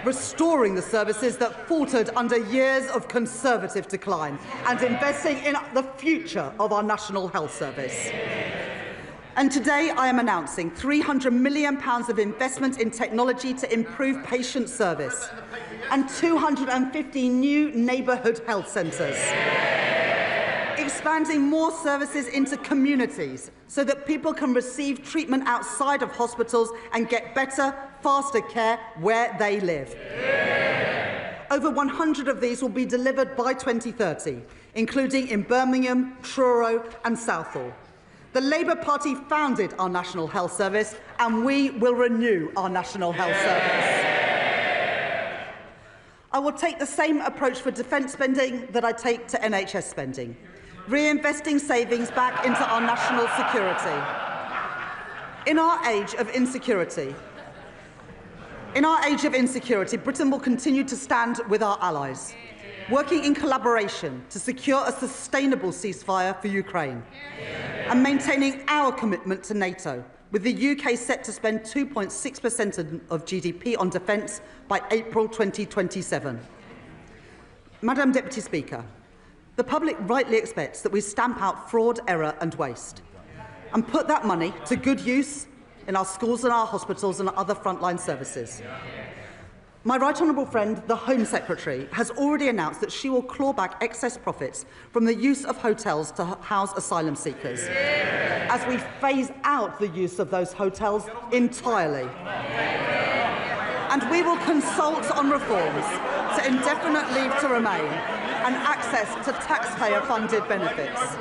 Restoring the services that faltered under years of Conservative decline, and investing in the future of our National Health Service. And today I am announcing £300 million of investment in technology to improve patient service, and 250 new neighbourhood health centres. Expanding more services into communities so that people can receive treatment outside of hospitals and get better, faster care where they live. Over 100 of these will be delivered by 2030, including in Birmingham, Truro and Southall. The Labour Party founded our National Health Service, and we will renew our National Health Service. I will take the same approach for defence spending that I take to NHS spending, reinvesting savings back into our national security. In our age of insecurity, Britain will continue to stand with our allies, working in collaboration to secure a sustainable ceasefire for Ukraine, and maintaining our commitment to NATO, with the UK set to spend 2.6% of GDP on defence by April 2027. Madam Deputy Speaker, the public rightly expects that we stamp out fraud, error and waste, and put that money to good use in our schools and our hospitals and other frontline services. My right honourable friend, the Home Secretary, has already announced that she will claw back excess profits from the use of hotels to house asylum seekers, as we phase out the use of those hotels entirely. And we will consult on reforms to indefinite leave to remain and access to taxpayer-funded benefits.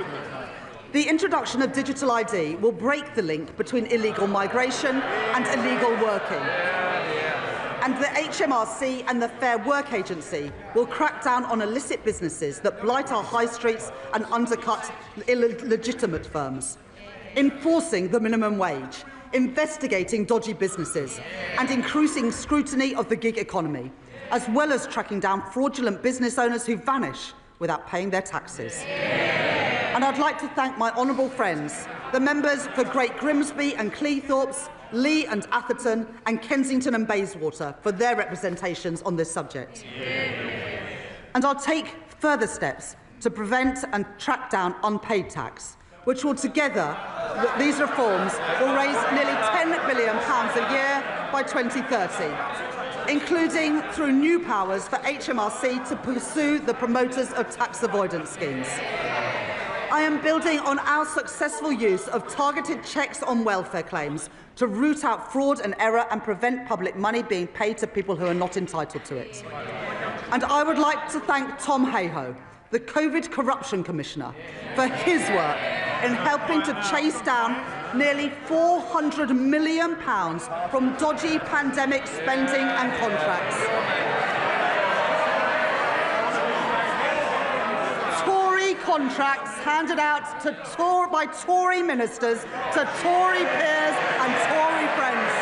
The introduction of digital ID will break the link between illegal migration and illegal working. And the HMRC and the Fair Work Agency will crack down on illicit businesses that blight our high streets and undercut illegitimate firms, enforcing the minimum wage, investigating dodgy businesses and increasing scrutiny of the gig economy, as well as tracking down fraudulent business owners who vanish without paying their taxes. And I'd like to thank my honourable friends, the members for Great Grimsby and Cleethorpes, Lee and Atherton and Kensington and Bayswater for their representations on this subject. And I'll take further steps to prevent and track down unpaid tax, which will together, these reforms will raise nearly £10 billion a year by 2030, including through new powers for HMRC to pursue the promoters of tax avoidance schemes. I am building on our successful use of targeted checks on welfare claims to root out fraud and error and prevent public money being paid to people who are not entitled to it. And I would like to thank Tom Hayhoe, the COVID Corruption Commissioner, for his work in helping to chase down nearly £400 million from dodgy pandemic spending and contracts. contracts handed out by Tory ministers to Tory peers and Tory friends.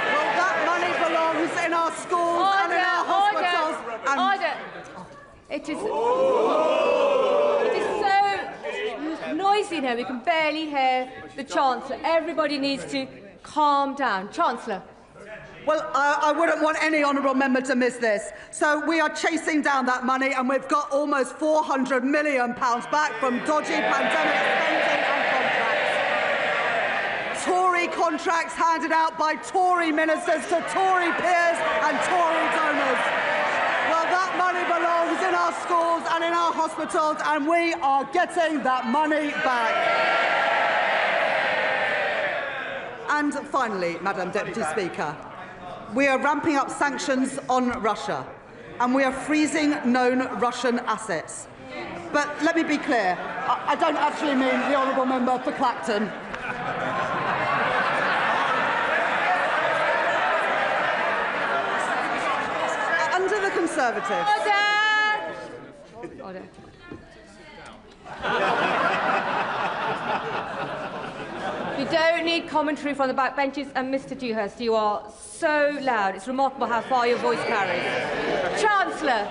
Well, that money belongs in our schools and in our hospitals. Order. It is so noisy now, we can barely hear the Chancellor. Everybody needs to calm down. Chancellor. Well, I wouldn't want any honourable member to miss this. So we are chasing down that money, and we've got almost £400 million back from dodgy pandemic spending and contracts. Tory contracts handed out by Tory ministers to Tory peers and Tory donors. Well, that money belongs in our schools and in our hospitals, and we are getting that money back. And finally, Madam Deputy Speaker, we are ramping up sanctions on Russia, and we are freezing known Russian assets. But let me be clear, I don't actually mean the honourable member for Clacton. Under the Conservatives... Order. You don't need commentary from the backbenches, and Mr Dewhurst, you are so loud. It's remarkable how far your voice carries. Chancellor.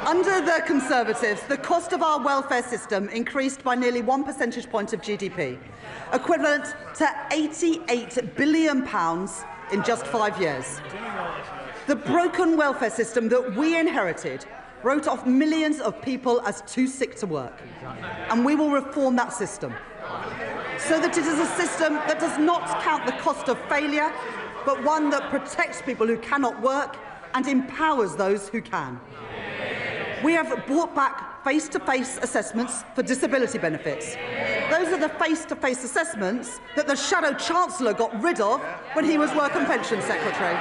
Under the Conservatives, the cost of our welfare system increased by nearly 1 percentage point of GDP, equivalent to £88 billion in just 5 years. The broken welfare system that we inherited wrote off millions of people as too sick to work. And we will reform that system so that it is a system that does not count the cost of failure, but one that protects people who cannot work and empowers those who can. We have brought back face-to-face assessments for disability benefits. Those are the face-to-face assessments that the Shadow Chancellor got rid of when he was Work and Pension Secretary.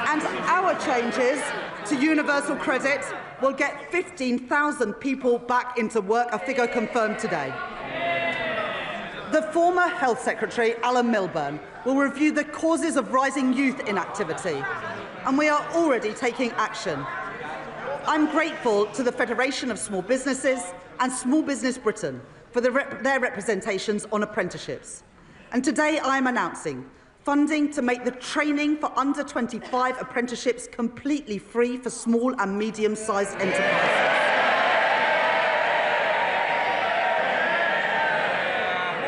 And our changes to universal credit will get 15,000 people back into work, a figure confirmed today. The former Health Secretary, Alan Milburn, will review the causes of rising youth inactivity, and we are already taking action. I'm grateful to the Federation of Small Businesses and Small Business Britain for their representations on apprenticeships. And today I am announcing funding to make the training for under 25 apprenticeships completely free for small and medium-sized enterprises.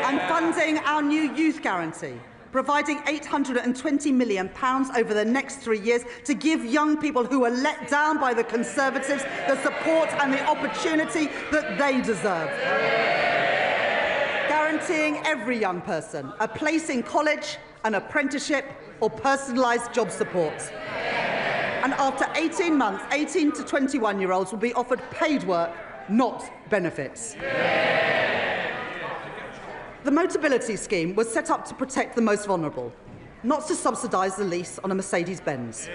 And funding our new youth guarantee, providing £820 million over the next 3 years to give young people who are let down by the Conservatives the support and the opportunity that they deserve. Guaranteeing every young person a place in college, an apprenticeship or personalised job support. And after 18 months, 18 to 21-year-olds will be offered paid work, not benefits. The Motability Scheme was set up to protect the most vulnerable, not to subsidise the lease on a Mercedes-Benz.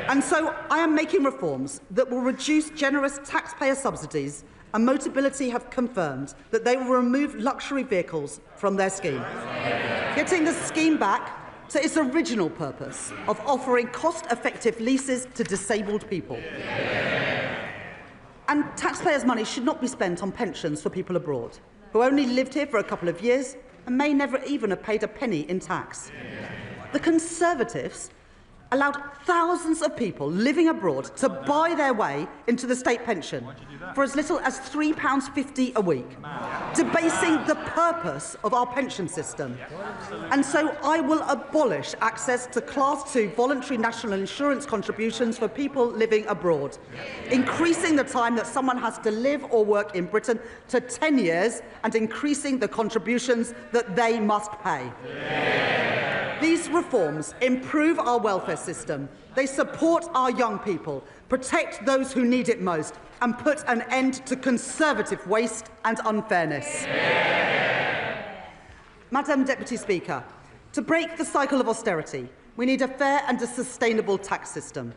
And so I am making reforms that will reduce generous taxpayer subsidies, and Motability have confirmed that they will remove luxury vehicles from their scheme, getting the scheme back to its original purpose of offering cost-effective leases to disabled people. And taxpayers' money should not be spent on pensions for people abroad, who only lived here for a couple of years and may never even have paid a penny in tax. The Conservatives allowed thousands of people living abroad to buy their way into the state pension for as little as £3.50 a week, debasing the purpose of our pension system. And so I will abolish access to Class 2 voluntary national insurance contributions for people living abroad, increasing the time that someone has to live or work in Britain to 10 years and increasing the contributions that they must pay. These reforms improve our welfare system, they support our young people, protect those who need it most, and put an end to Conservative waste and unfairness. Madam Deputy Speaker, to break the cycle of austerity, we need a fair and a sustainable tax system,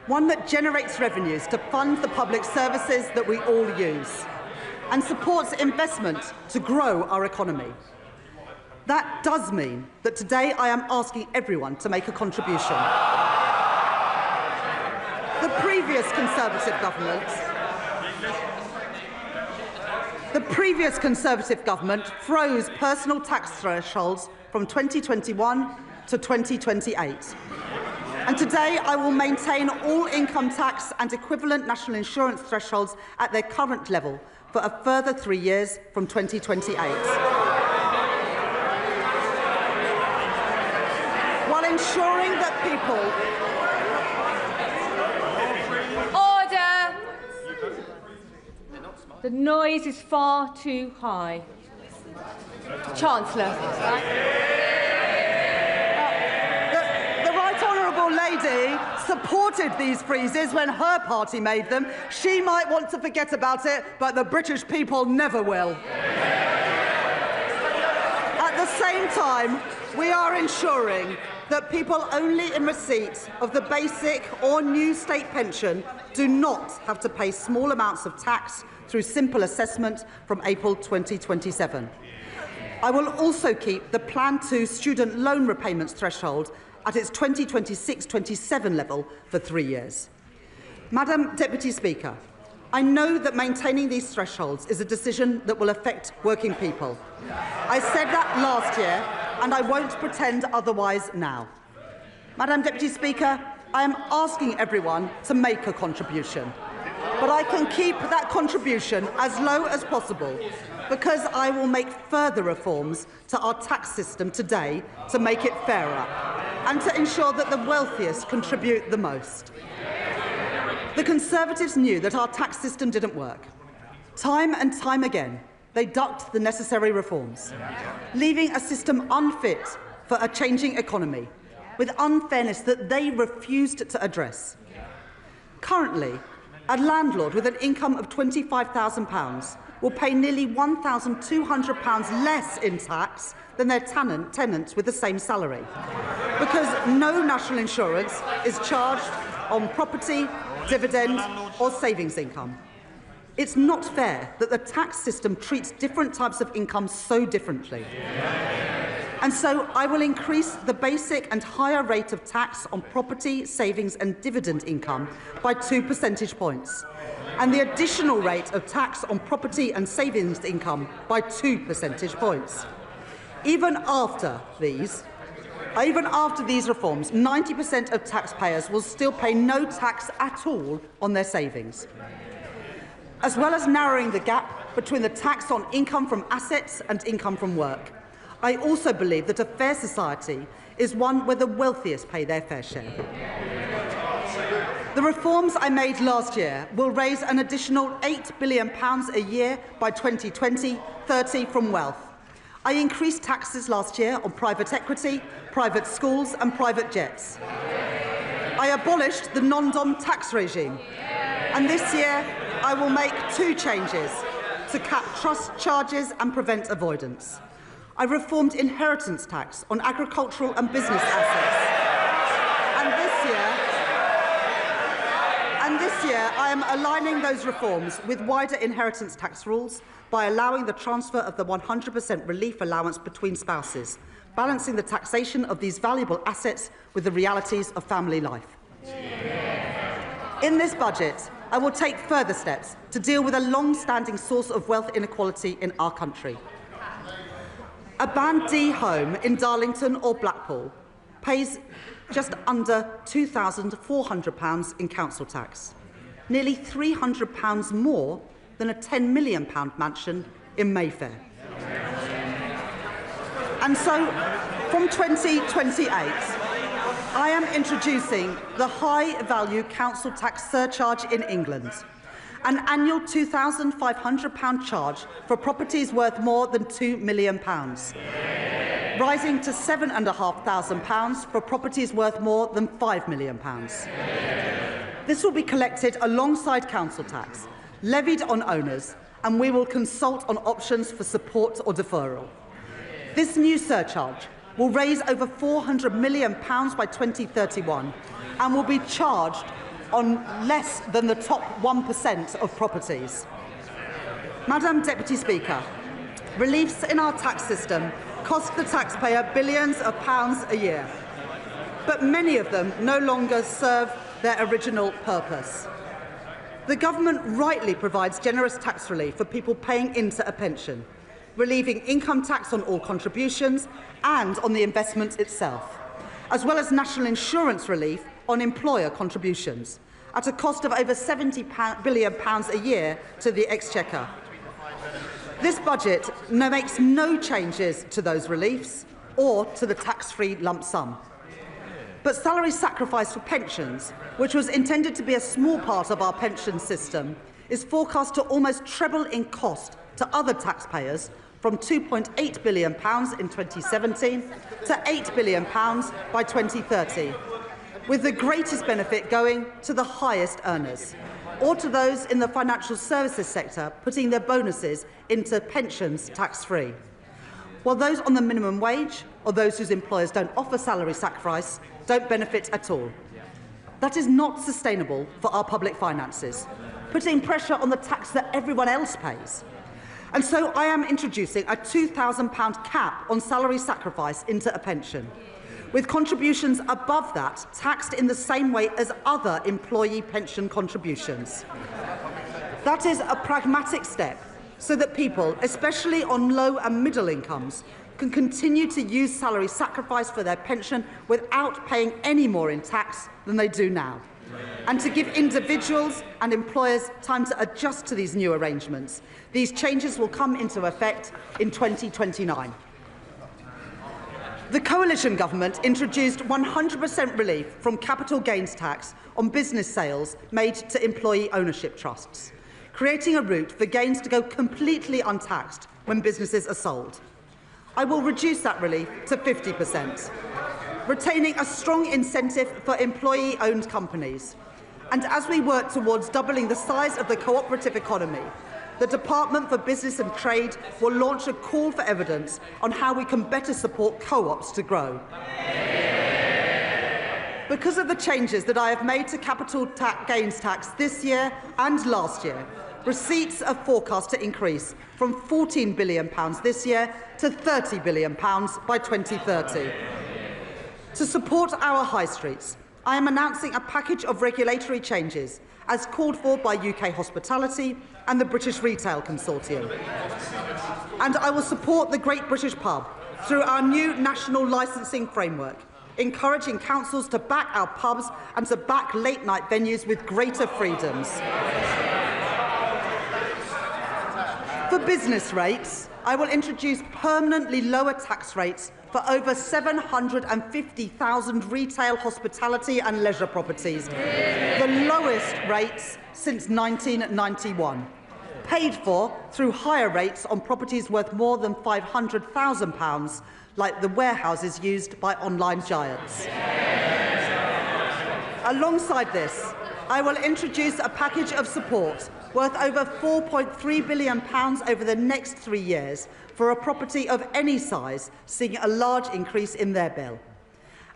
one that generates revenues to fund the public services that we all use, and supports investment to grow our economy. That does mean that today I am asking everyone to make a contribution. the previous Conservative government froze personal tax thresholds from 2021 to 2028. And today I will maintain all income tax and equivalent national insurance thresholds at their current level for a further 3 years from 2028. While ensuring that people... Order! The noise is far too high. Chancellor. The Right Honourable Lady supported these freezes when her party made them. She might want to forget about it, but the British people never will. At the same time, we are ensuring that people only in receipt of the basic or new state pension do not have to pay small amounts of tax through simple assessment from April 2027. I will also keep the Plan 2 student loan repayments threshold at its 2026-27 level for 3 years. Madam Deputy Speaker, I know that maintaining these thresholds is a decision that will affect working people. I said that last year, and I won't pretend otherwise now. Madam Deputy Speaker, I am asking everyone to make a contribution, but I can keep that contribution as low as possible because I will make further reforms to our tax system today to make it fairer and to ensure that the wealthiest contribute the most. The Conservatives knew that our tax system didn't work. Time and time again, they ducked the necessary reforms, leaving a system unfit for a changing economy, with unfairness that they refused to address. Currently, a landlord with an income of £25,000 will pay nearly £1,200 less in tax than their tenants with the same salary, because no national insurance is charged on property, dividend or savings income. It's not fair that the tax system treats different types of income so differently. And so I will increase the basic and higher rate of tax on property, savings and dividend income by 2 percentage points, and the additional rate of tax on property and savings income by 2 percentage points. Even after these reforms, 90% of taxpayers will still pay no tax at all on their savings. As well as narrowing the gap between the tax on income from assets and income from work, I also believe that a fair society is one where the wealthiest pay their fair share. The reforms I made last year will raise an additional £8 billion a year by 2020-30 from wealth. I increased taxes last year on private equity, private schools and private jets. I abolished the non-dom tax regime. And this year, I will make 2 changes to cap trust charges and prevent avoidance. I reformed inheritance tax on agricultural and business assets. And this year, I am aligning those reforms with wider inheritance tax rules by allowing the transfer of the 100% relief allowance between spouses, balancing the taxation of these valuable assets with the realities of family life. In this budget, I will take further steps to deal with a long-standing source of wealth inequality in our country. A Band D home in Darlington or Blackpool pays just under £2,400 in council tax, nearly £300 more than a £10 million mansion in Mayfair. And so, from 2028, I am introducing the high-value council tax surcharge in England, an annual £2,500 charge for properties worth more than £2 million, rising to £7,500 for properties worth more than £5 million. This will be collected alongside council tax, levied on owners, and we will consult on options for support or deferral. This new surcharge will raise over £400 million by 2031 and will be charged on less than the top 1% of properties. Madam Deputy Speaker, reliefs in our tax system cost the taxpayer billions of pounds a year, but many of them no longer serve their original purpose. The government rightly provides generous tax relief for people paying into a pension, relieving income tax on all contributions and on the investment itself, as well as national insurance relief on employer contributions, at a cost of over £70 billion a year to the Exchequer. This budget makes no changes to those reliefs or to the tax-free lump sum. But salary sacrifice for pensions, which was intended to be a small part of our pension system, is forecast to almost treble in cost to other taxpayers, from £2.8 billion in 2017 to £8 billion by 2030, with the greatest benefit going to the highest earners, or to those in the financial services sector putting their bonuses into pensions tax-free, while those on the minimum wage or those whose employers don't offer salary sacrifice don't benefit at all. That is not sustainable for our public finances, putting pressure on the tax that everyone else pays. And so I am introducing a £2,000 cap on salary sacrifice into a pension, with contributions above that taxed in the same way as other employee pension contributions. That is a pragmatic step so that people, especially on low and middle incomes, can continue to use salary sacrifice for their pension without paying any more in tax than they do now, and to give individuals and employers time to adjust to these new arrangements. These changes will come into effect in 2029. The coalition government introduced 100% relief from capital gains tax on business sales made to employee ownership trusts, creating a route for gains to go completely untaxed when businesses are sold. I will reduce that relief to 50%, retaining a strong incentive for employee-owned companies. And as we work towards doubling the size of the cooperative economy, the Department for Business and Trade will launch a call for evidence on how we can better support co-ops to grow. Because of the changes that I have made to capital gains tax this year and last year, receipts are forecast to increase from £14 billion this year to £30 billion by 2030. To support our high streets, I am announcing a package of regulatory changes as called for by UK Hospitality and the British Retail Consortium. And I will support the Great British Pub through our new national licensing framework, encouraging councils to back our pubs and to back late-night venues with greater freedoms. For business rates, I will introduce permanently lower tax rates for over 750,000 retail, hospitality and leisure properties, the lowest rates since 1991, paid for through higher rates on properties worth more than £500,000, like the warehouses used by online giants. Alongside this, I will introduce a package of support worth over £4.3 billion over the next 3 years for a property of any size seeing a large increase in their bill.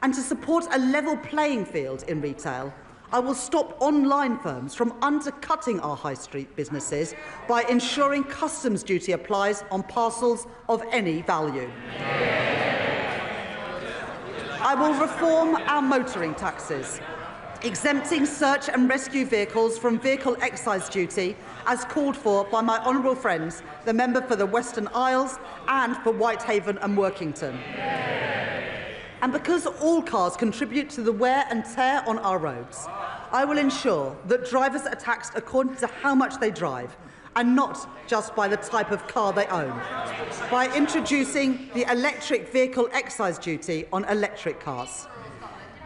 And to support a level playing field in retail, I will stop online firms from undercutting our high street businesses by ensuring customs duty applies on parcels of any value. I will reform our motoring taxes, exempting search and rescue vehicles from vehicle excise duty as called for by my honourable friends, the member for the Western Isles and for Whitehaven and Workington. And because all cars contribute to the wear and tear on our roads, I will ensure that drivers are taxed according to how much they drive and not just by the type of car they own, by introducing the electric vehicle excise duty on electric cars.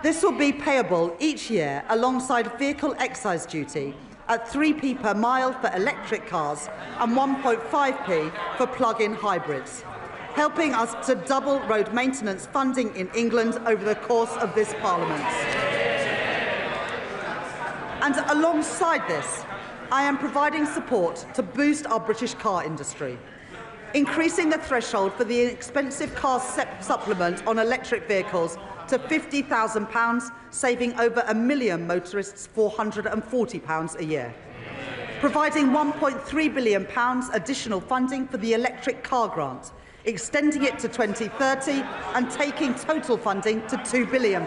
This will be payable each year alongside vehicle excise duty at 3p per mile for electric cars and 1.5p for plug-in hybrids, helping us to double road maintenance funding in England over the course of this Parliament. And alongside this, I am providing support to boost our British car industry, increasing the threshold for the expensive car supplement on electric vehicles to £50,000, saving over 1 million motorists £440 a year. Providing £1.3 billion additional funding for the electric car grant, extending it to 2030 and taking total funding to £2 billion.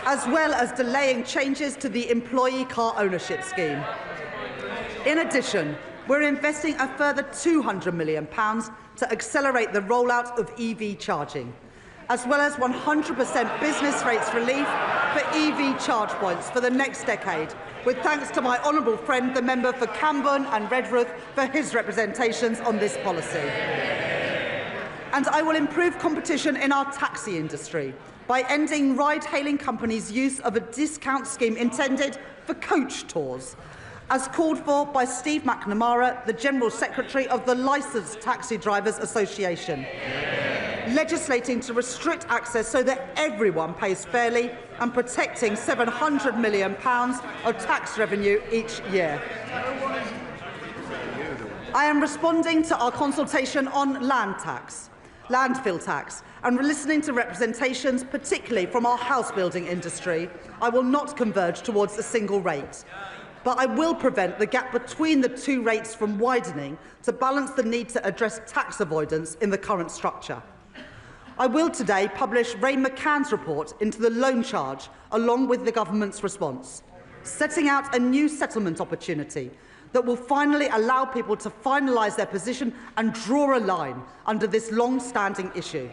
as well as delaying changes to the employee car ownership scheme. In addition, we're investing a further £200 million to accelerate the rollout of EV charging, as well as 100% business rates relief for EV charge points for the next decade, with thanks to my honourable friend, the member for Camborne and Redruth, for his representations on this policy. And I will improve competition in our taxi industry by ending ride-hailing companies' use of a discount scheme intended for coach tours, as called for by Steve McNamara, the General Secretary of the Licensed Taxi Drivers Association, legislating to restrict access so that everyone pays fairly and protecting £700 million of tax revenue each year. I am responding to our consultation on landfill tax, and listening to representations, particularly from our house building industry. I will not converge towards a single rate, but I will prevent the gap between the two rates from widening to balance the need to address tax avoidance in the current structure. I will today publish Ray McCann's report into the loan charge along with the government's response, setting out a new settlement opportunity that will finally allow people to finalise their position and draw a line under this long-standing issue.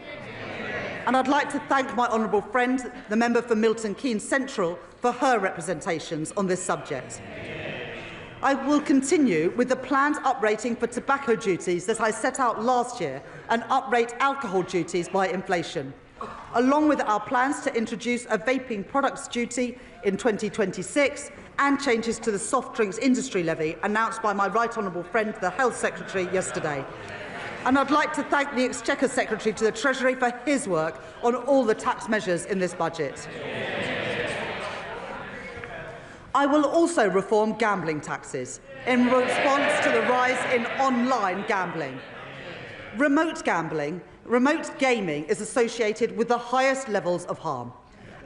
And I'd like to thank my honourable friend, the member for Milton Keynes Central, for her representations on this subject. I will continue with the planned uprating for tobacco duties that I set out last year and uprate alcohol duties by inflation, along with our plans to introduce a vaping products duty in 2026 and changes to the soft drinks industry levy announced by my right honourable friend, the Health Secretary, yesterday. And I'd like to thank the Exchequer Secretary to the Treasury for his work on all the tax measures in this budget. I will also reform gambling taxes in response to the rise in online gambling. Remote gaming is associated with the highest levels of harm.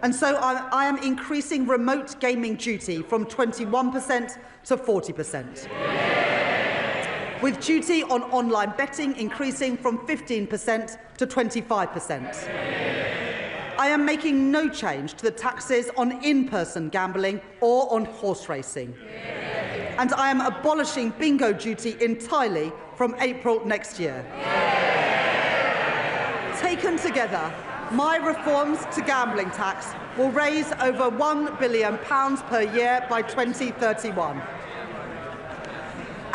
And so I am increasing remote gaming duty from 21% to 40%. With duty on online betting increasing from 15% to 25%. I am making no change to the taxes on in-person gambling or on horse racing. And I am abolishing bingo duty entirely from April next year. Taken together, my reforms to gambling tax will raise over £1 billion per year by 2031.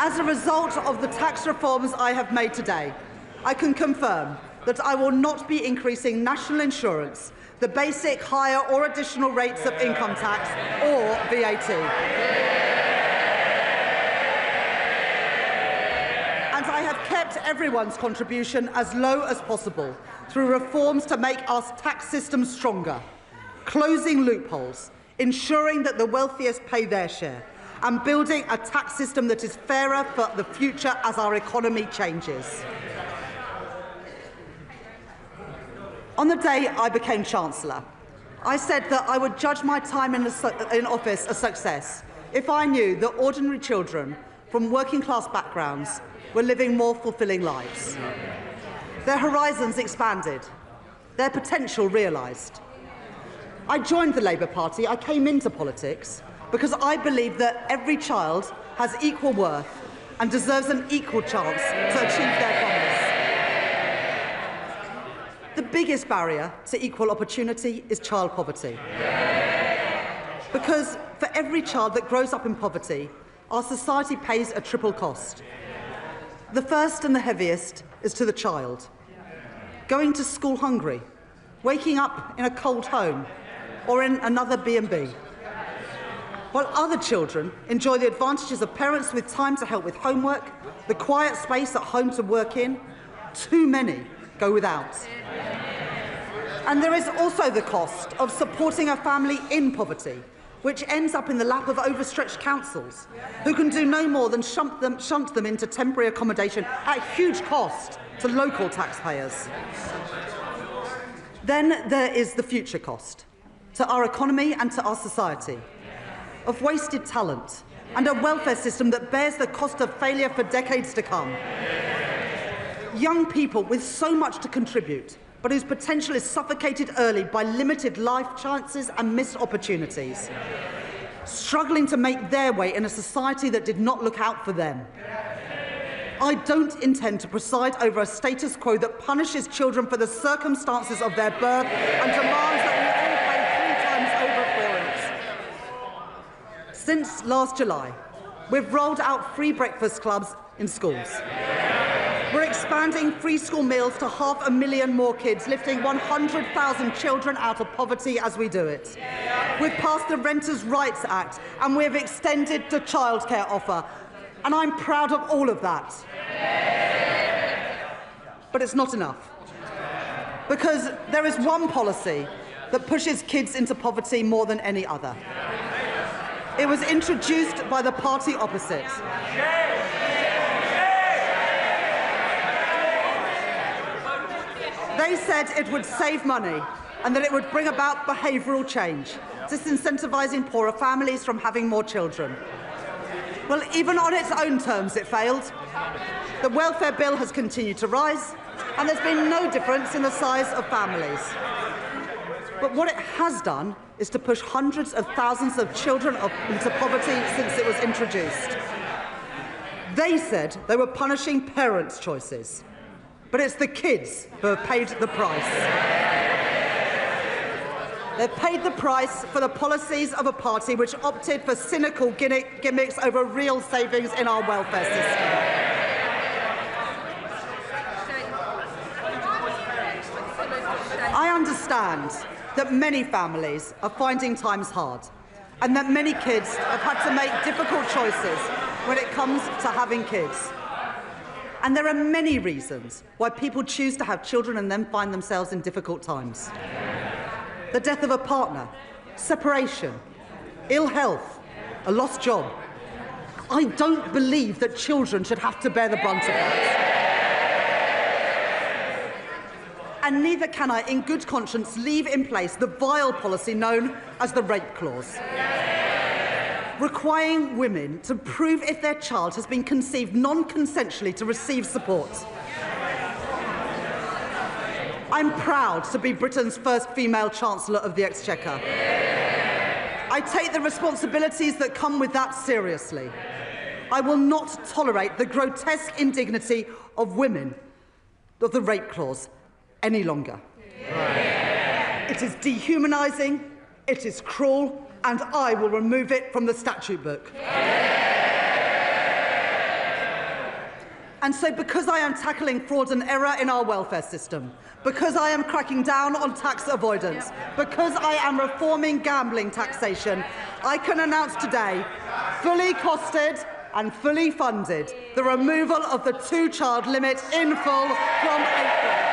As a result of the tax reforms I have made today, I can confirm that I will not be increasing national insurance, the basic, higher or additional rates of income tax or VAT. And I have kept everyone's contribution as low as possible through reforms to make our tax system stronger, closing loopholes, ensuring that the wealthiest pay their share, and building a tax system that is fairer for the future as our economy changes. On the day I became Chancellor, I said that I would judge my time in office a success if I knew that ordinary children from working-class backgrounds were living more fulfilling lives. Their horizons expanded, their potential realised. I joined the Labour Party. I came into politics because I believe that every child has equal worth and deserves an equal chance to achieve their promise. The biggest barrier to equal opportunity is child poverty. Because for every child that grows up in poverty, our society pays a triple cost. The first and the heaviest is to the child. Going to school hungry, waking up in a cold home, or in another B&B. While other children enjoy the advantages of parents with time to help with homework, the quiet space at home to work in, too many go without. And there is also the cost of supporting a family in poverty, which ends up in the lap of overstretched councils, who can do no more than shunt them into temporary accommodation at huge cost to local taxpayers. Then there is the future cost, to our economy and to our society, of wasted talent and a welfare system that bears the cost of failure for decades to come. Young people with so much to contribute but whose potential is suffocated early by limited life chances and missed opportunities, struggling to make their way in a society that did not look out for them. I don't intend to preside over a status quo that punishes children for the circumstances of their birth and demands that we all pay 3 times over for it. Since last July, we've rolled out free breakfast clubs in schools. We're expanding free school meals to 500,000 more kids, lifting 100,000 children out of poverty as we do it. We've passed the Renters' Rights Act and we've extended the childcare offer. And I'm proud of all of that. But it's not enough. Because there is one policy that pushes kids into poverty more than any other. It was introduced by the party opposite. They said it would save money and that it would bring about behavioural change, disincentivising poorer families from having more children. Well, even on its own terms, it failed. The welfare bill has continued to rise, and there's been no difference in the size of families. But what it has done is to push hundreds of thousands of children into poverty since it was introduced. They said they were punishing parents' choices, but it's the kids who have paid the price. They've paid the price for the policies of a party which opted for cynical gimmicks over real savings in our welfare system. I understand that many families are finding times hard and that many kids have had to make difficult choices when it comes to having kids. And there are many reasons why people choose to have children and then find themselves in difficult times. The death of a partner, separation, ill health, a lost job. I don't believe that children should have to bear the brunt of that. And neither can I, in good conscience, leave in place the vile policy known as the rape clause, requiring women to prove if their child has been conceived non-consensually to receive support. I'm proud to be Britain's first female Chancellor of the Exchequer. I take the responsibilities that come with that seriously. I will not tolerate the grotesque indignity of women of the rape clause any longer. It is dehumanising, it is cruel, and I will remove it from the statute book. And so, because I am tackling fraud and error in our welfare system, because I am cracking down on tax avoidance, because I am reforming gambling taxation, I can announce today, fully costed and fully funded, the removal of the 2-child limit in full from April.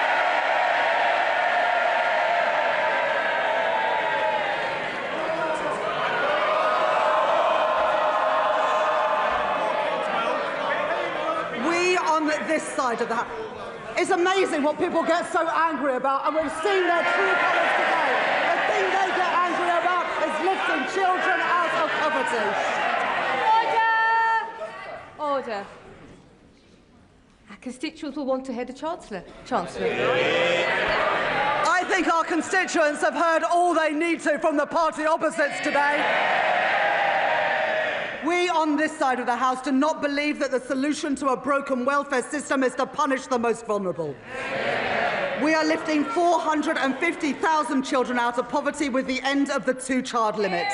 This side of the house. It's amazing what people get so angry about, and we've seen their true colours today. The thing they get angry about is lifting children out of poverty. Order! Order. Our constituents will want to hear the Chancellor. I think our constituents have heard all they need to from the party opposites today. We on this side of the House do not believe that the solution to a broken welfare system is to punish the most vulnerable. We are lifting 450,000 children out of poverty with the end of the 2-child limit.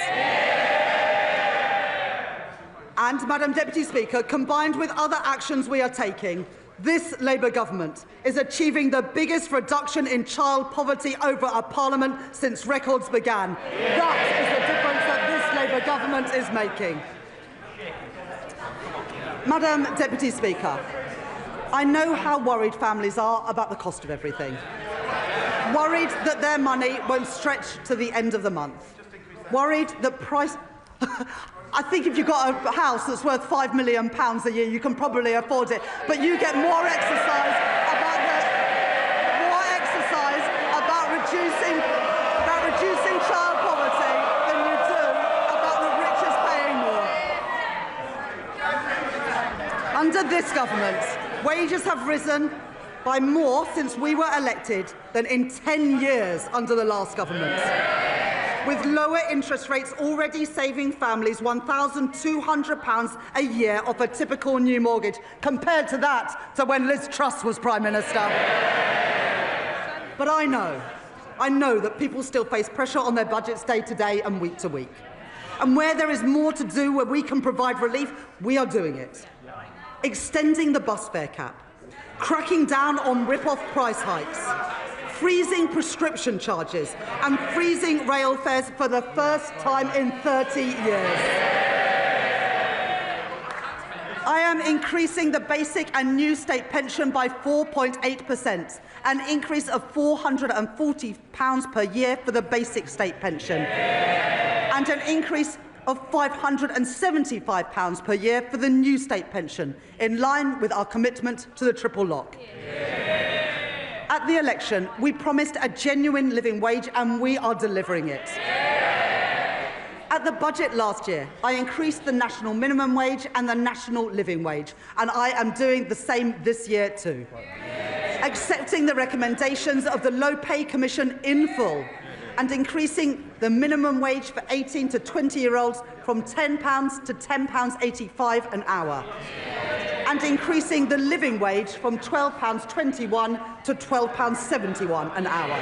And, Madam Deputy Speaker, combined with other actions we are taking, this Labour government is achieving the biggest reduction in child poverty over a parliament since records began. That is the difference that this Labour government is making. Madam Deputy Speaker, I know how worried families are about the cost of everything. Worried that their money won't stretch to the end of the month. Worried that price... I think if you've got a house that's worth £5 million a year, you can probably afford it. But you get more exercise about reducing child poverty than you do about the richest paying more. Under this government, wages have risen, by more since we were elected than in 10 years under the last government, with lower interest rates already saving families £1,200 a year off a typical new mortgage, compared to that to when Liz Truss was Prime Minister. But I know that people still face pressure on their budgets day to day and week to week. And where there is more to do, where we can provide relief, we are doing it. Extending the bus fare cap, cracking down on rip-off price hikes, freezing prescription charges and freezing rail fares for the first time in 30 years. I am increasing the basic and new state pension by 4.8%, an increase of £440 per year for the basic state pension, and an increase of £575 per year for the new state pension, in line with our commitment to the triple lock. At the election, we promised a genuine living wage, and we are delivering it. At the budget last year, I increased the national minimum wage and the national living wage, and I am doing the same this year too. Accepting the recommendations of the Low Pay Commission in full, and increasing the minimum wage for 18 to 20-year-olds from £10 to £10.85 an hour, and increasing the living wage from £12.21 to £12.71 an hour.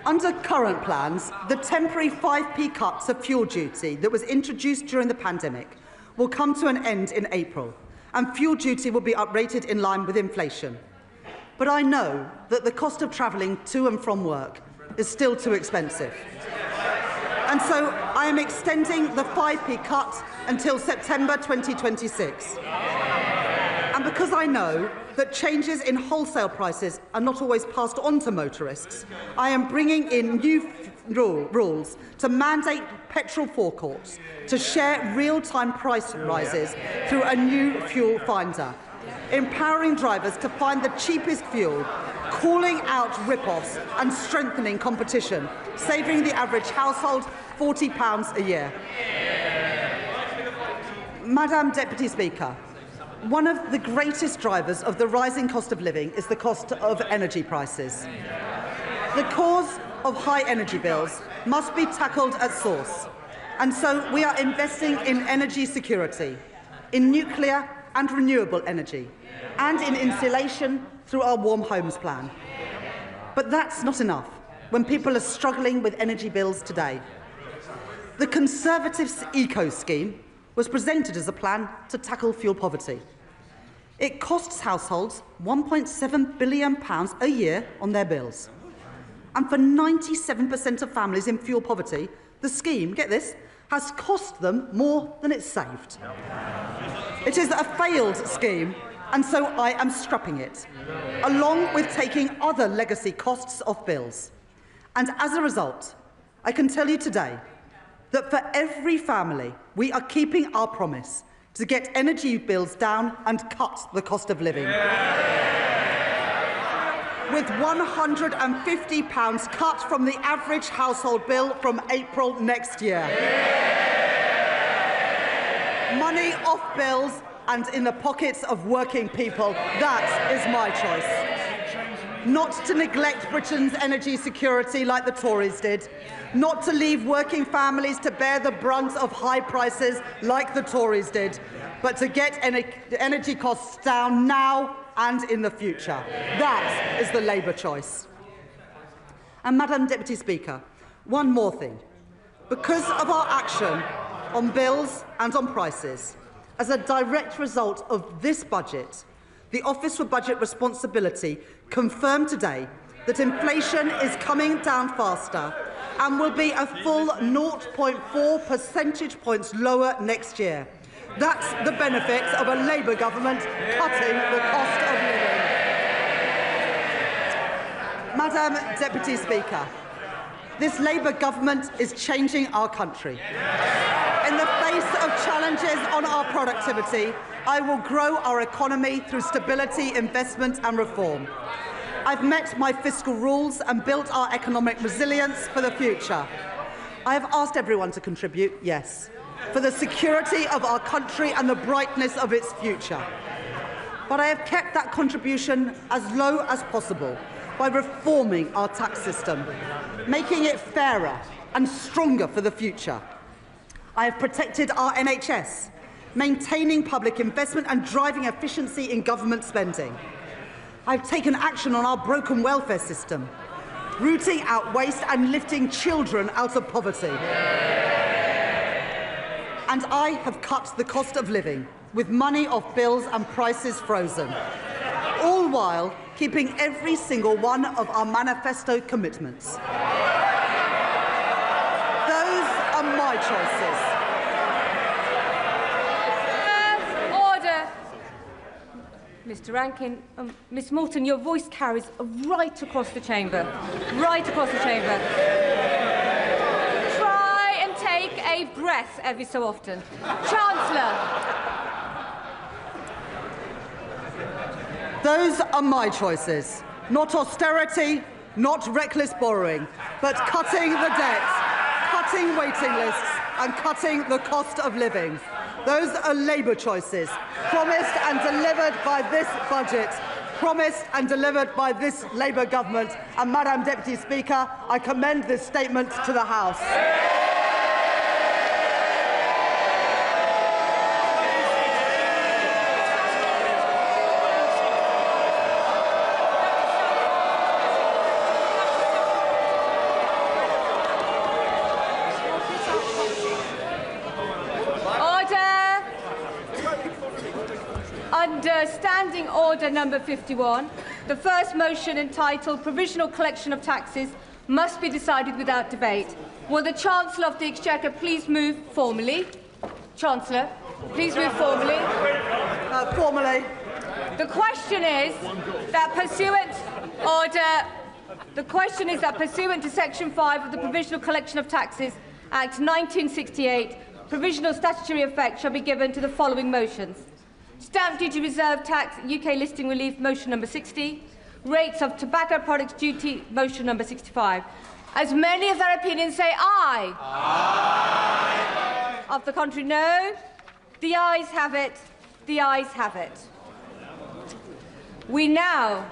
Under current plans, the temporary 5p cut to fuel duty that was introduced during the pandemic will come to an end in April, and fuel duty will be uprated in line with inflation. But I know that the cost of travelling to and from work is still too expensive. And so I am extending the 5p cut until September 2026. And because I know that changes in wholesale prices are not always passed on to motorists, I am bringing in new rules to mandate petrol forecourts to share real-time price rises through a new fuel finder, empowering drivers to find the cheapest fuel, calling out rip-offs and strengthening competition, saving the average household £40 a year. Madam Deputy Speaker, one of the greatest drivers of the rising cost of living is the cost of energy prices. The cause of high energy bills must be tackled at source, and so we are investing in energy security, in nuclear and renewable energy, and in insulation through our Warm Homes Plan. But that's not enough when people are struggling with energy bills today. The Conservatives' Eco Scheme was presented as a plan to tackle fuel poverty. It costs households £1.7 billion a year on their bills. And for 97% of families in fuel poverty, the scheme, get this, has cost them more than it's saved. It is a failed scheme, and so I am scrapping it, along with taking other legacy costs off bills. And as a result, I can tell you today that for every family, we are keeping our promise to get energy bills down and cut the cost of living. With £150 cut from the average household bill from April next year. Money off bills and in the pockets of working people. That is my choice. Not to neglect Britain's energy security like the Tories did. Not to leave working families to bear the brunt of high prices like the Tories did, but to get energy costs down now and in the future. That is the Labour choice. And Madam Deputy Speaker, one more thing. Because of our action on bills and on prices, as a direct result of this budget, the Office for Budget Responsibility confirmed today that inflation is coming down faster and will be a full 0.4 percentage points lower next year. That's the benefit of a Labour government cutting the cost of living. Madam Deputy Speaker, this Labour government is changing our country. In the face of challenges on our productivity, I will grow our economy through stability, investment and reform. I've met my fiscal rules and built our economic resilience for the future. I have asked everyone to contribute, yes, for the security of our country and the brightness of its future. but I have kept that contribution as low as possible by reforming our tax system, making it fairer and stronger for the future. I have protected our NHS, maintaining public investment and driving efficiency in government spending. I have taken action on our broken welfare system, rooting out waste and lifting children out of poverty. And I have cut the cost of living, with money off bills and prices frozen, all while keeping every single one of our manifesto commitments. Those are my choices. Order. Mr. Rankin, Miss Moulton, your voice carries right across the chamber. Right across the chamber. Try and take a breath every so often. Chancellor. Those are my choices. Not austerity, not reckless borrowing, but cutting the debt, cutting waiting lists and cutting the cost of living. Those are Labour choices, promised and delivered by this budget, promised and delivered by this Labour government. And, Madam Deputy Speaker, I commend this statement to the House. Under Standing Order number 51, the first motion entitled Provisional Collection of Taxes must be decided without debate. Will the Chancellor of the Exchequer please move formally? Chancellor, please move formally. Formally. The question is that pursuant to Section 5 of the Provisional Collection of Taxes Act 1968, provisional statutory effect shall be given to the following motions. Stamp duty reserve tax, UK listing relief, motion number 60. Rates of tobacco products duty, motion number 65. As many of their opinions say aye. Aye. Of the contrary, no. The ayes have it. The ayes have it. We now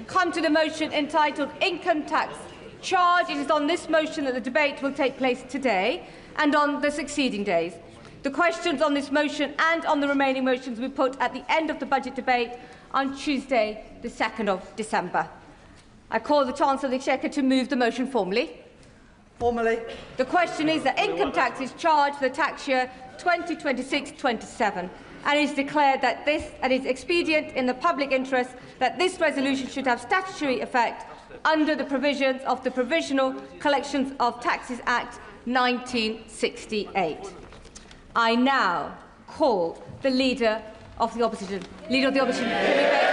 come to the motion entitled Income Tax Charge. It is on this motion that the debate will take place today and on the succeeding days. The questions on this motion and on the remaining motions will be put at the end of the budget debate on Tuesday, the 2nd of December. I call the Chancellor of the Exchequer to move the motion formally. Formally. The question is that income tax is charged for the tax year 2026-27, and it is declared that it is expedient in the public interest that this resolution should have statutory effect under the provisions of the Provisional Collections of Taxes Act 1968. I now call the Leader of the Opposition. Leader of the Opposition, Kemi Badenoch.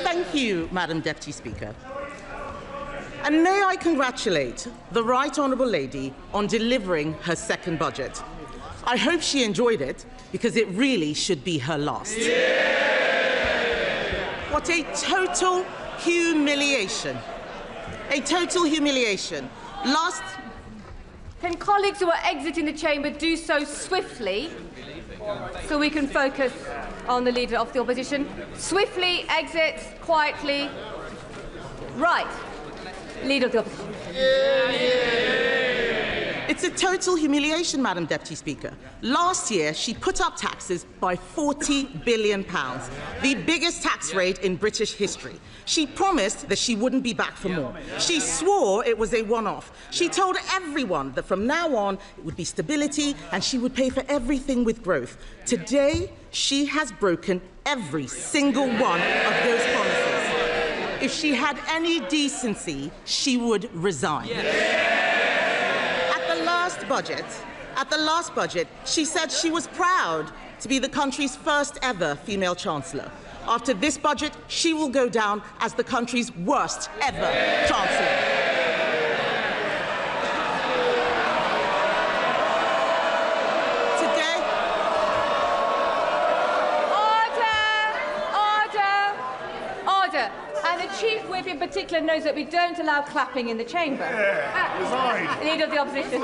Thank you, Madam Deputy Speaker. And may I congratulate the Right Honourable Lady on delivering her second budget. I hope she enjoyed it, because it really should be her last. What a total humiliation. A total humiliation. Can colleagues who are exiting the chamber do so swiftly so we can focus on the Leader of the Opposition? Swiftly, exit, quietly. Right. Leader of the Opposition. It's a total humiliation, Madam Deputy Speaker. Last year, she put up taxes by £40 billion, the biggest tax rate in British history. She promised that she wouldn't be back for more. She swore it was a one-off. She told everyone that from now on, it would be stability and she would pay for everything with growth. Today, she has broken every single one of those promises. If she had any decency, she would resign. At the last budget, she said she was proud to be the country's first ever female Chancellor. After this budget, she will go down as the country's worst ever Chancellor. Today... Order! And the Chief Whip in particular knows that we don't allow clapping in the chamber. Yeah, Leader of the Opposition.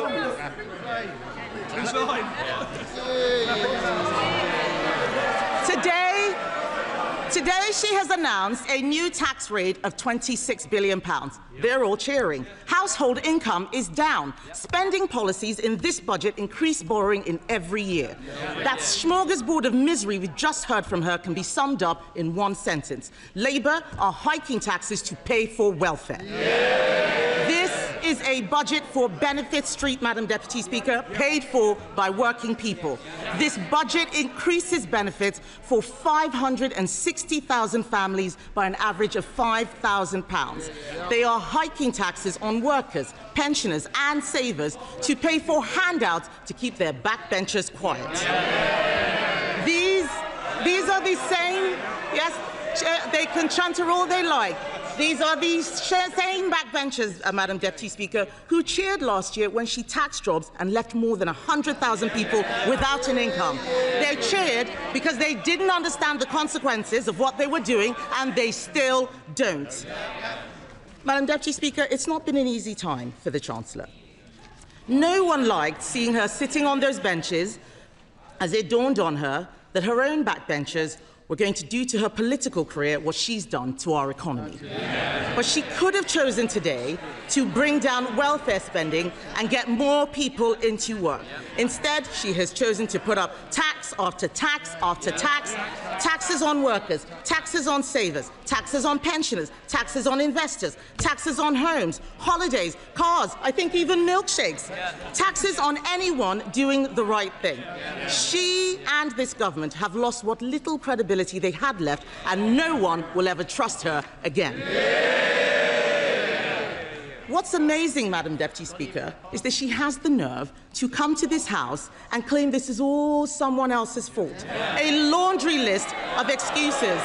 Today she has announced a new tax rate of £26 billion. They're all cheering. Household income is down. Spending policies in this budget increase borrowing in every year. That smorgasbord of misery we just heard from her can be summed up in one sentence. Labour are hiking taxes to pay for welfare. This is a budget for Benefit Street, Madam Deputy Speaker, paid for by working people. This budget increases benefits for 560,000 families by an average of £5,000. They are hiking taxes on workers, pensioners and savers to pay for handouts to keep their backbenchers quiet. These are the same, yes, they can chanter all they like. These are the same backbenchers, Madam Deputy Speaker, who cheered last year when she taxed jobs and left more than 100,000 people without an income. They cheered because they didn't understand the consequences of what they were doing, and they still don't. Madam Deputy Speaker, it's not been an easy time for the Chancellor. No one liked seeing her sitting on those benches as it dawned on her that her own backbenchers were going to do to her political career what she's done to our economy. But she could have chosen today to bring down welfare spending and get more people into work. Instead, she has chosen to put up tax after tax after tax, taxes on workers, taxes on savers, taxes on pensioners, taxes on investors, taxes on homes, holidays, cars, I think even milkshakes, taxes on anyone doing the right thing. She and this government have lost what little credibility they had left, and no one will ever trust her again. What's amazing, Madam Deputy Speaker, is that she has the nerve to come to this House and claim this is all someone else's fault. A laundry list of excuses.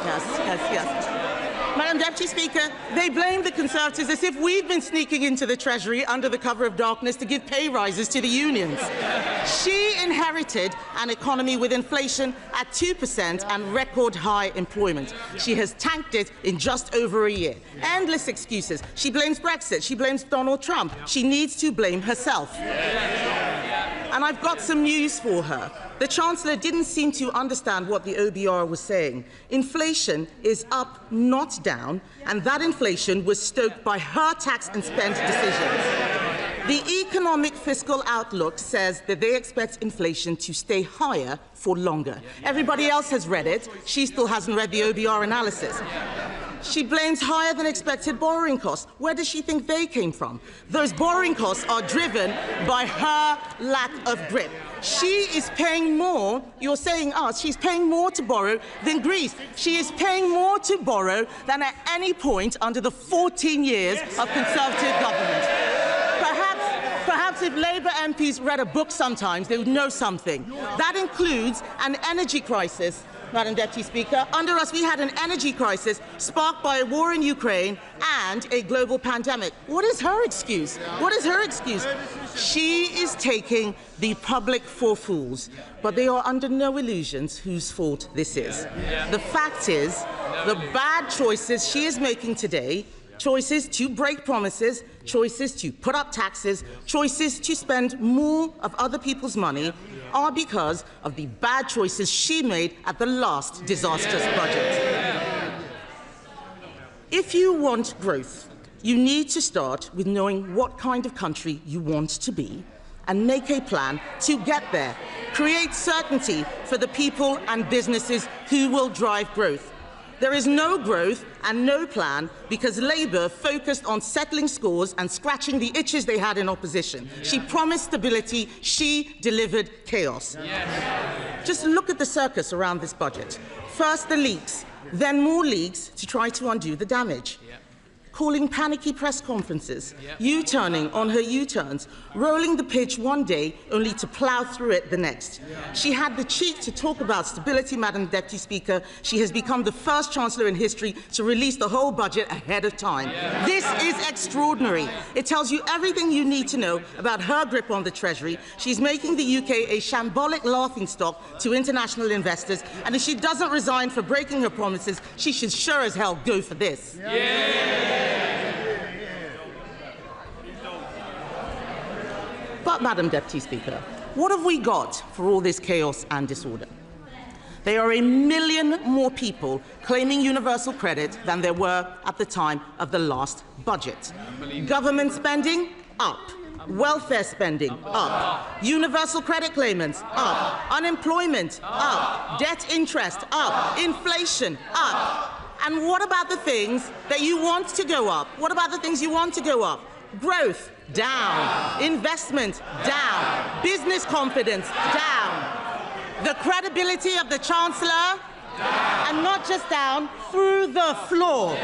Yes. Madam Deputy Speaker, they blame the Conservatives as if we've been sneaking into the Treasury under the cover of darkness to give pay rises to the unions. She inherited an economy with inflation at 2% and record high employment. She has tanked it in just over a year. Endless excuses. She blames Brexit. She blames Donald Trump. She needs to blame herself. And I've got some news for her. The Chancellor didn't seem to understand what the OBR was saying. Inflation is up, not down, and that inflation was stoked by her tax and spend decisions. The economic fiscal outlook says that they expect inflation to stay higher for longer. Everybody else has read it. She still hasn't read the OBR analysis. She blames higher than expected borrowing costs. Where does she think they came from? Those borrowing costs are driven by her lack of grip. She is paying more, you're saying us, she's paying more to borrow than Greece. She is paying more to borrow than at any point under the 14 years of Conservative government. Perhaps if Labour MPs read a book sometimes, they would know something. That includes an energy crisis. Madam Deputy Speaker, under us we had an energy crisis sparked by a war in Ukraine and a global pandemic. What is her excuse? What is her excuse? She is taking the public for fools, but they are under no illusions whose fault this is. The fact is, the bad choices she is making today, choices to break promises, choices to put up taxes, choices to spend more of other people's money, are because of the bad choices she made at the last disastrous budget. If you want growth, you need to start with knowing what kind of country you want to be and make a plan to get there. Create certainty for the people and businesses who will drive growth. There is no growth and no plan because Labour focused on settling scores and scratching the itches they had in opposition. She promised stability, she delivered chaos. Just look at the circus around this budget. First the leaks, then more leaks to try to undo the damage. Calling panicky press conferences, U-turning on her U-turns, rolling the pitch one day only to plough through it the next. She had the cheek to talk about stability, Madam Deputy Speaker. She has become the first Chancellor in history to release the whole budget ahead of time. This is extraordinary. It tells you everything you need to know about her grip on the Treasury. She's making the UK a shambolic laughingstock to international investors, and if she doesn't resign for breaking her promises, she should sure as hell go for this. But, Madam Deputy Speaker, what have we got for all this chaos and disorder? There are 1 million more people claiming universal credit than there were at the time of the last budget. Government spending, up. Welfare spending, up. Universal credit claimants, up. Unemployment, up. Debt interest, up. Inflation, up. And what about the things that you want to go up? What about the things you want to go up? Growth, down. Investment, down. Business confidence, down. The credibility of the Chancellor, and not just down, through the floor.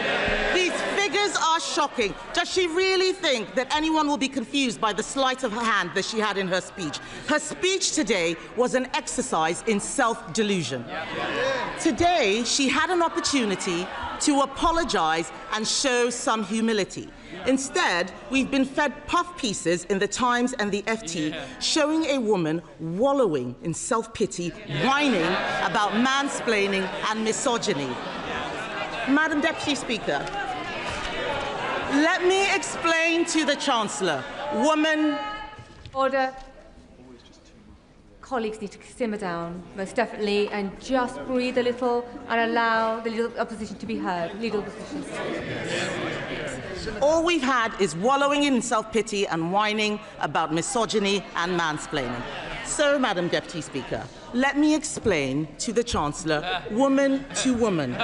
These figures are shocking. Does she really think that anyone will be confused by the sleight of her hand that she had in her speech? Her speech today was an exercise in self-delusion. Today, she had an opportunity to apologise and show some humility. Instead, we've been fed puff pieces in the Times and the FT showing a woman wallowing in self-pity, whining about mansplaining and misogyny. Madam Deputy Speaker, let me explain to the Chancellor. Woman... Order. Colleagues need to simmer down, most definitely, and just breathe a little and allow the Leader of the Opposition to be heard. Leader of the Opposition. All we've had is wallowing in self-pity and whining about misogyny and mansplaining. So, Madam Deputy Speaker, let me explain to the Chancellor, woman to woman.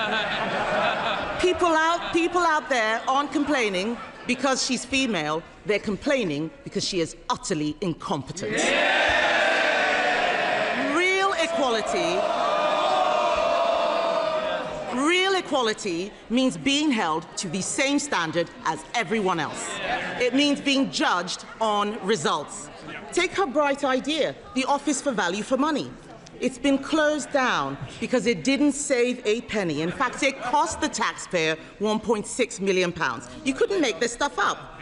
People out there aren't complaining because she's female. They're complaining because she is utterly incompetent. Real equality means being held to the same standard as everyone else. It means being judged on results. Take her bright idea, the Office for Value for Money. It's been closed down because it didn't save a penny. In fact, it cost the taxpayer £1.6 million. You couldn't make this stuff up.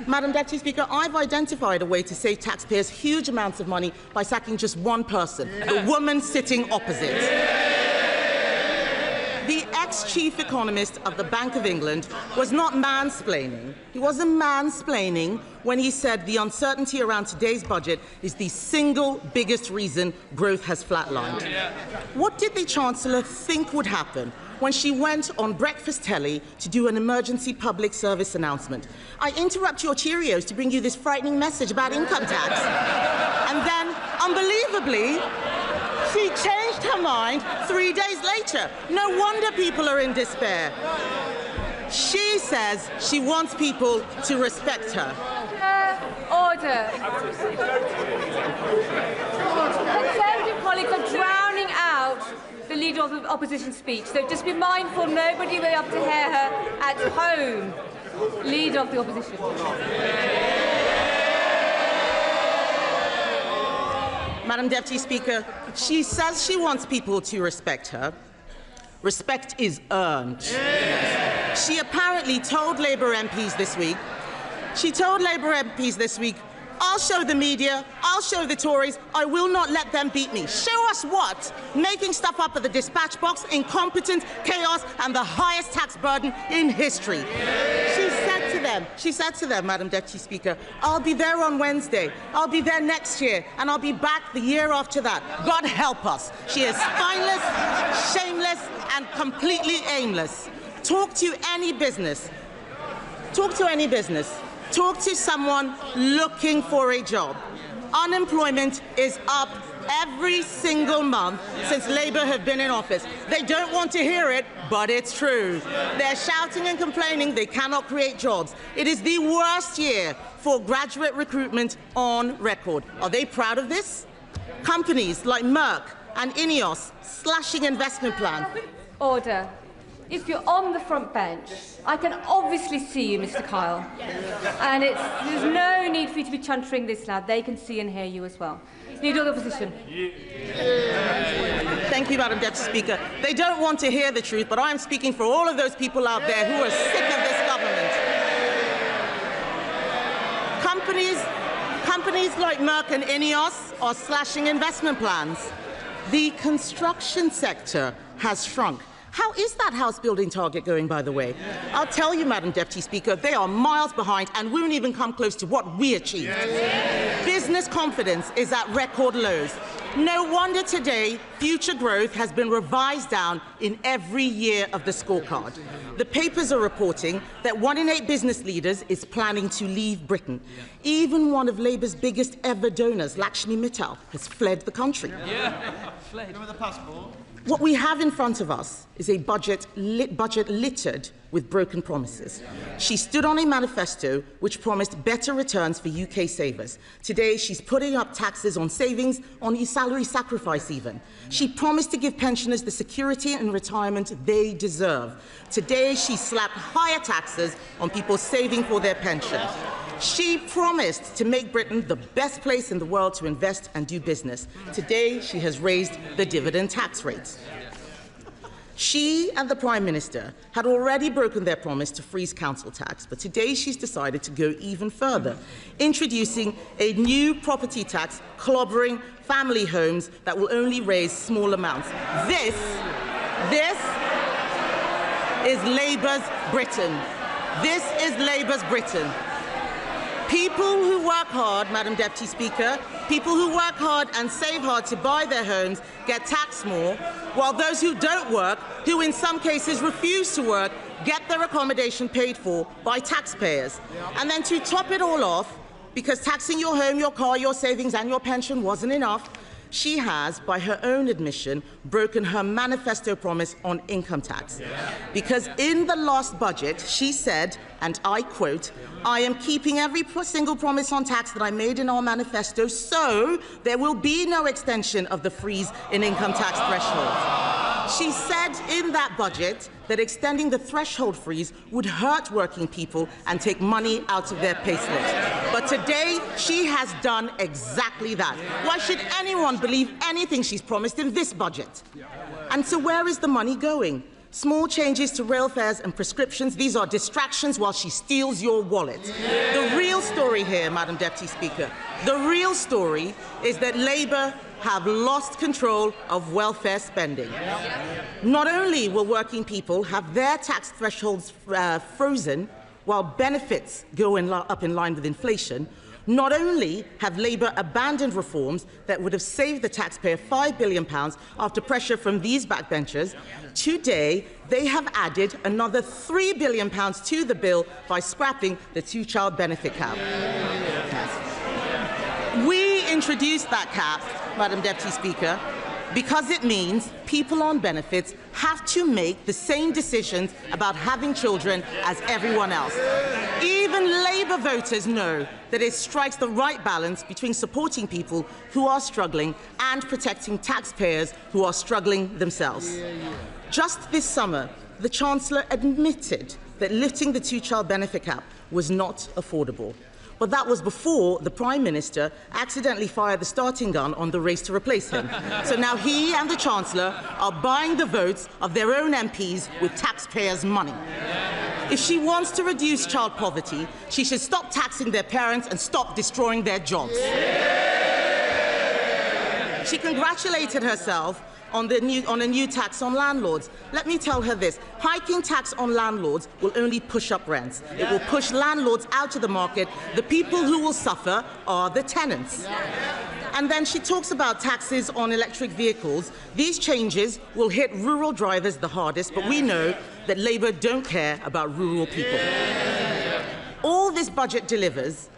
Madam Deputy Speaker, I've identified a way to save taxpayers huge amounts of money by sacking just one person, the woman sitting opposite. The ex-chief economist of the Bank of England was not mansplaining. He wasn't mansplaining when he said the uncertainty around today's budget is the single biggest reason growth has flatlined. What did the Chancellor think would happen when she went on breakfast telly to do an emergency public service announcement? I interrupt your Cheerios to bring you this frightening message about income tax. And then, unbelievably, she changed her mind 3 days later. No wonder people are in despair. She says she wants people to respect her. Order. Conservative colleagues are drowning out the Leader of the Opposition speech, so just be mindful nobody will be able to hear her at home. Leader of the Opposition. Madam Deputy Speaker, she says she wants people to respect her. Respect is earned. She apparently told Labour MPs this week, I'll show the media, I'll show the Tories, I will not let them beat me. Show us what? Making stuff up at the dispatch box, incompetence, chaos, and the highest tax burden in history. She said to them, Madam Deputy Speaker, I'll be there on Wednesday, I'll be there next year, and I'll be back the year after that. God help us. She is spineless, shameless, and completely aimless. Talk to any business. Talk to someone looking for a job. Unemployment is up every single month since Labour have been in office. They don't want to hear it, but it's true. They're shouting and complaining they cannot create jobs. It is the worst year for graduate recruitment on record. Are they proud of this? Companies like Merck and Ineos slashing investment plans. Order. If you're on the front bench, I can obviously see you, Mr. Kyle. And there's no need for you to be chuntering this loud. They can see and hear you as well. Leader of the Opposition. Thank you, Madam Deputy Speaker. They don't want to hear the truth, but I'm speaking for all of those people out there who are sick of this government. Companies like Merck and Ineos are slashing investment plans. The construction sector has shrunk. How is that house building target going, by the way? I'll tell you, Madam Deputy Speaker, they are miles behind and won't even come close to what we achieved. Business confidence is at record lows. No wonder today future growth has been revised down in every year of the scorecard. The papers are reporting that 1 in 8 business leaders is planning to leave Britain. Even one of Labour's biggest ever donors, Lakshmi Mittal, has fled the country. Fled. With the passport. What we have in front of us is a budget littered with broken promises. She stood on a manifesto which promised better returns for UK savers. Today, she's putting up taxes on savings, on salary sacrifice even. She promised to give pensioners the security and retirement they deserve. Today, she slapped higher taxes on people saving for their pensions. She promised to make Britain the best place in the world to invest and do business. Today, she has raised the dividend tax rates. She and the Prime Minister had already broken their promise to freeze council tax, but today she's decided to go even further, introducing a new property tax clobbering family homes that will only raise small amounts. This is Labour's Britain. This is Labour's Britain. People who work hard, Madam Deputy Speaker, people who work hard and save hard to buy their homes get taxed more, while those who don't work, who in some cases refuse to work, get their accommodation paid for by taxpayers. And then to top it all off, because taxing your home, your car, your savings and your pension wasn't enough, she has, by her own admission, broken her manifesto promise on income tax. Because in the last budget, she said, and I quote, "I am keeping every single promise on tax that I made in our manifesto, so there will be no extension of the freeze in income tax thresholds." She said in that budget that extending the threshold freeze would hurt working people and take money out of their payslips. But today, she has done exactly that. Why should anyone believe anything she's promised in this budget? And so where is the money going? Small changes to rail fares and prescriptions, these are distractions while she steals your wallet. The real story here, Madam Deputy Speaker, the real story is that Labour have lost control of welfare spending. Not only will working people have their tax thresholds frozen while benefits go up in line with inflation, not only have Labour abandoned reforms that would have saved the taxpayer £5 billion after pressure from these backbenchers, today they have added another £3 billion to the bill by scrapping the two-child benefit cap. We introduced that cap, Madam Deputy Speaker, because it means people on benefits have to make the same decisions about having children as everyone else. Even Labour voters know that it strikes the right balance between supporting people who are struggling and protecting taxpayers who are struggling themselves. Just this summer, the Chancellor admitted that lifting the two-child benefit cap was not affordable. But that was before the Prime Minister accidentally fired the starting gun on the race to replace him. So now he and the Chancellor are buying the votes of their own MPs with taxpayers' money. If she wants to reduce child poverty, she should stop taxing their parents and stop destroying their jobs. She congratulated herself on a new tax on landlords. Let me tell her this. Hiking tax on landlords will only push up rents. It will push landlords out of the market. The people who will suffer are the tenants. And then she talks about taxes on electric vehicles. These changes will hit rural drivers the hardest, but we know that Labour don't care about rural people. All this budget delivers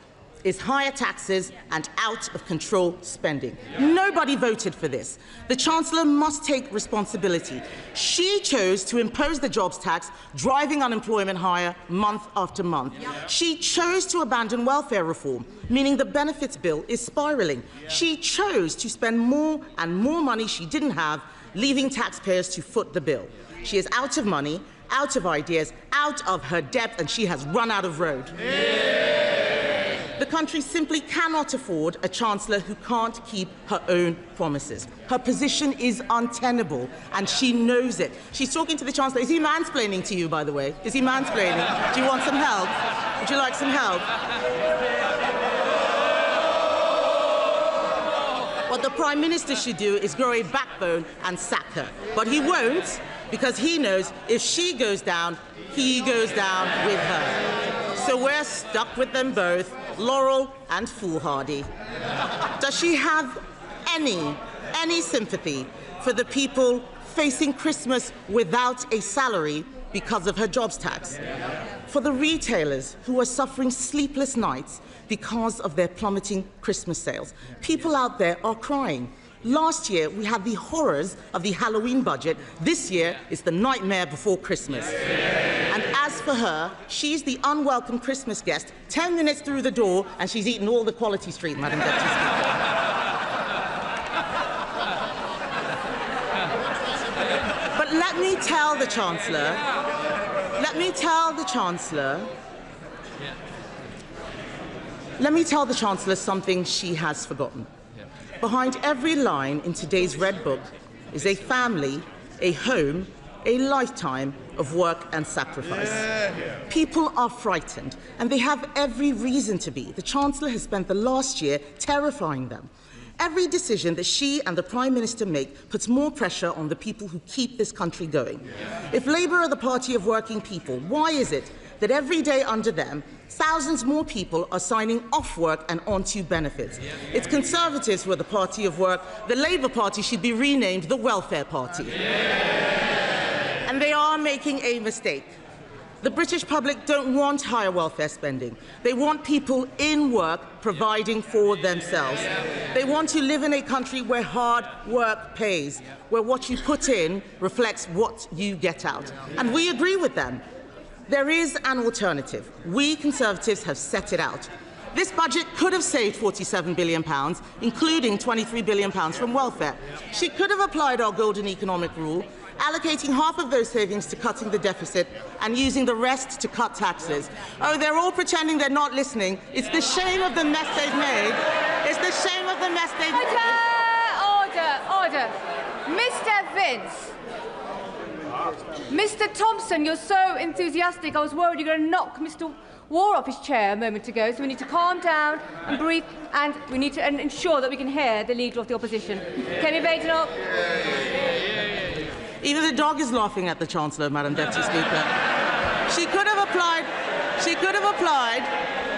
is higher taxes and out-of-control spending. Nobody voted for this. The Chancellor must take responsibility. She chose to impose the jobs tax, driving unemployment higher month after month. She chose to abandon welfare reform, meaning the benefits bill is spiralling. She chose to spend more and more money she didn't have, leaving taxpayers to foot the bill. She is out of money, out of ideas, out of her depth, and she has run out of road. The country simply cannot afford a Chancellor who can't keep her own promises. Her position is untenable, and she knows it. She's talking to the Chancellor. Is he mansplaining to you, by the way? Is he mansplaining? Do you want some help? Would you like some help? What the Prime Minister should do is grow a backbone and sack her. But he won't, because he knows if she goes down, he goes down with her. So we're stuck with them both, Laurel and foolhardy. Does she have any sympathy for the people facing Christmas without a salary because of her jobs tax? For the retailers who are suffering sleepless nights because of their plummeting Christmas sales? People out there are crying. Last year, we had the horrors of the Halloween budget. This year, it's the nightmare before Christmas. And as for her, she's the unwelcome Christmas guest, 10 minutes through the door, and she's eaten all the Quality Street, Madam Deputy Speaker. But let me tell the Chancellor something she has forgotten. Behind every line in today's Red Book is a family, a home, a lifetime of work and sacrifice. People are frightened, and they have every reason to be. The Chancellor has spent the last year terrifying them. Every decision that she and the Prime Minister make puts more pressure on the people who keep this country going. If Labour are the party of working people, why is it that every day under them, thousands more people are signing off work and onto benefits? It's Conservatives who are the party of work. The Labour Party should be renamed the Welfare Party. And they are making a mistake. The British public don't want higher welfare spending. They want people in work providing for themselves. They want to live in a country where hard work pays, where what you put in reflects what you get out. And we agree with them. There is an alternative. We Conservatives have set it out. This budget could have saved £47 billion, including £23 billion from welfare. She could have applied our golden economic rule, allocating half of those savings to cutting the deficit and using the rest to cut taxes. Oh, they're all pretending they're not listening. It's the shame of the mess they've made. It's the shame of the mess they've made. Order. Mr. Vince. Mr. Thompson, you're so enthusiastic. I was worried you were going to knock Mr. War off his chair a moment ago, so we need to calm down and breathe, and we need to ensure that we can hear the Leader of the Opposition. Kemi Badenoch. Even the dog is laughing at the Chancellor, Madam Deputy Speaker. She could have applied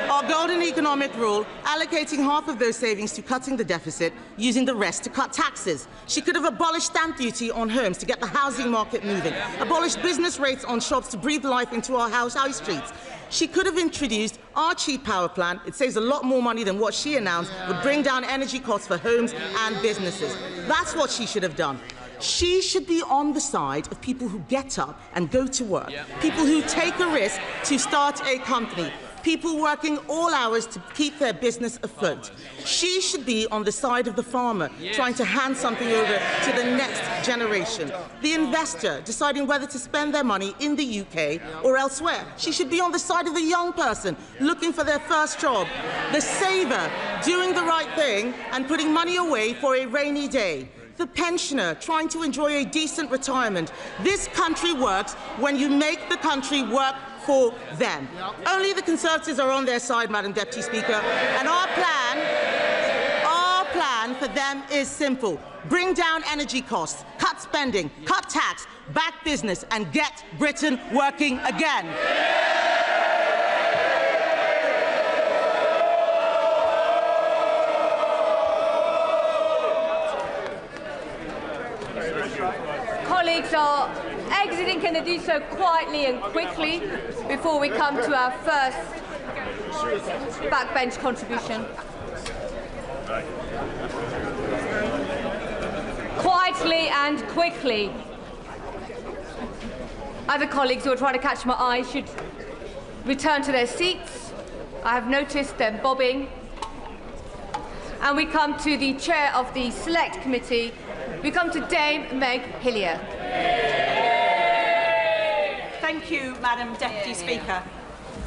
our golden economic rule, allocating half of those savings to cutting the deficit, using the rest to cut taxes. She could have abolished stamp duty on homes to get the housing market moving, abolished business rates on shops to breathe life into our high streets. She could have introduced our cheap power plan. It saves a lot more money than what she announced would bring down energy costs for homes and businesses. That's what she should have done. She should be on the side of people who get up and go to work, people who take a risk to start a company, people working all hours to keep their business afloat. She should be on the side of the farmer, trying to hand something over to the next generation. The investor, deciding whether to spend their money in the UK or elsewhere. She should be on the side of the young person, looking for their first job. The saver, doing the right thing and putting money away for a rainy day. The pensioner, trying to enjoy a decent retirement. This country works when you make the country work for them. Only the Conservatives are on their side, Madam Deputy Speaker, and our plan for them is simple. Bring down energy costs, cut spending, cut tax, back business, and get Britain working again. Colleagues are exiting. Can they do so quietly and quickly before we come to our first backbench contribution? Quietly and quickly. Other colleagues who are trying to catch my eye should return to their seats. I have noticed them bobbing. And we come to the chair of the Select Committee. We come to Dame Meg Hillier. Thank you, Madam Deputy Speaker.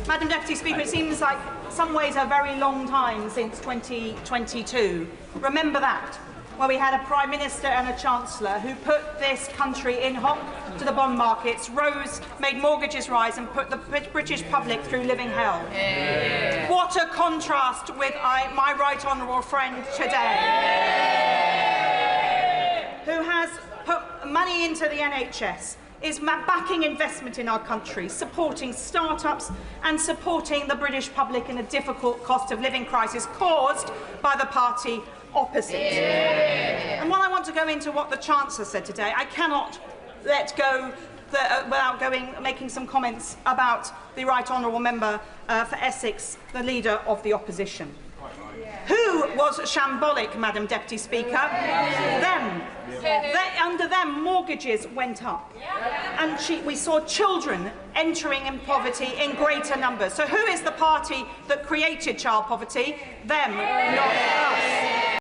Madam Deputy Speaker, it seems like some ways a very long time since 2022. Remember that, where we had a Prime Minister and a Chancellor who put this country in hock to the bond markets, made mortgages rise and put the British public through living hell. What a contrast with my right honourable friend today, who has put money into the NHS, is backing investment in our country, supporting start-ups and supporting the British public in a difficult cost of living crisis caused by the party opposite. And while I want to go into what the Chancellor said today, I cannot let go without making some comments about the Right Honourable Member for Essex, the Leader of the Opposition. Who was shambolic, Madam Deputy Speaker? Them. Under them, mortgages went up. And we saw children entering in poverty in greater numbers. So who is the party that created child poverty? Them, not us.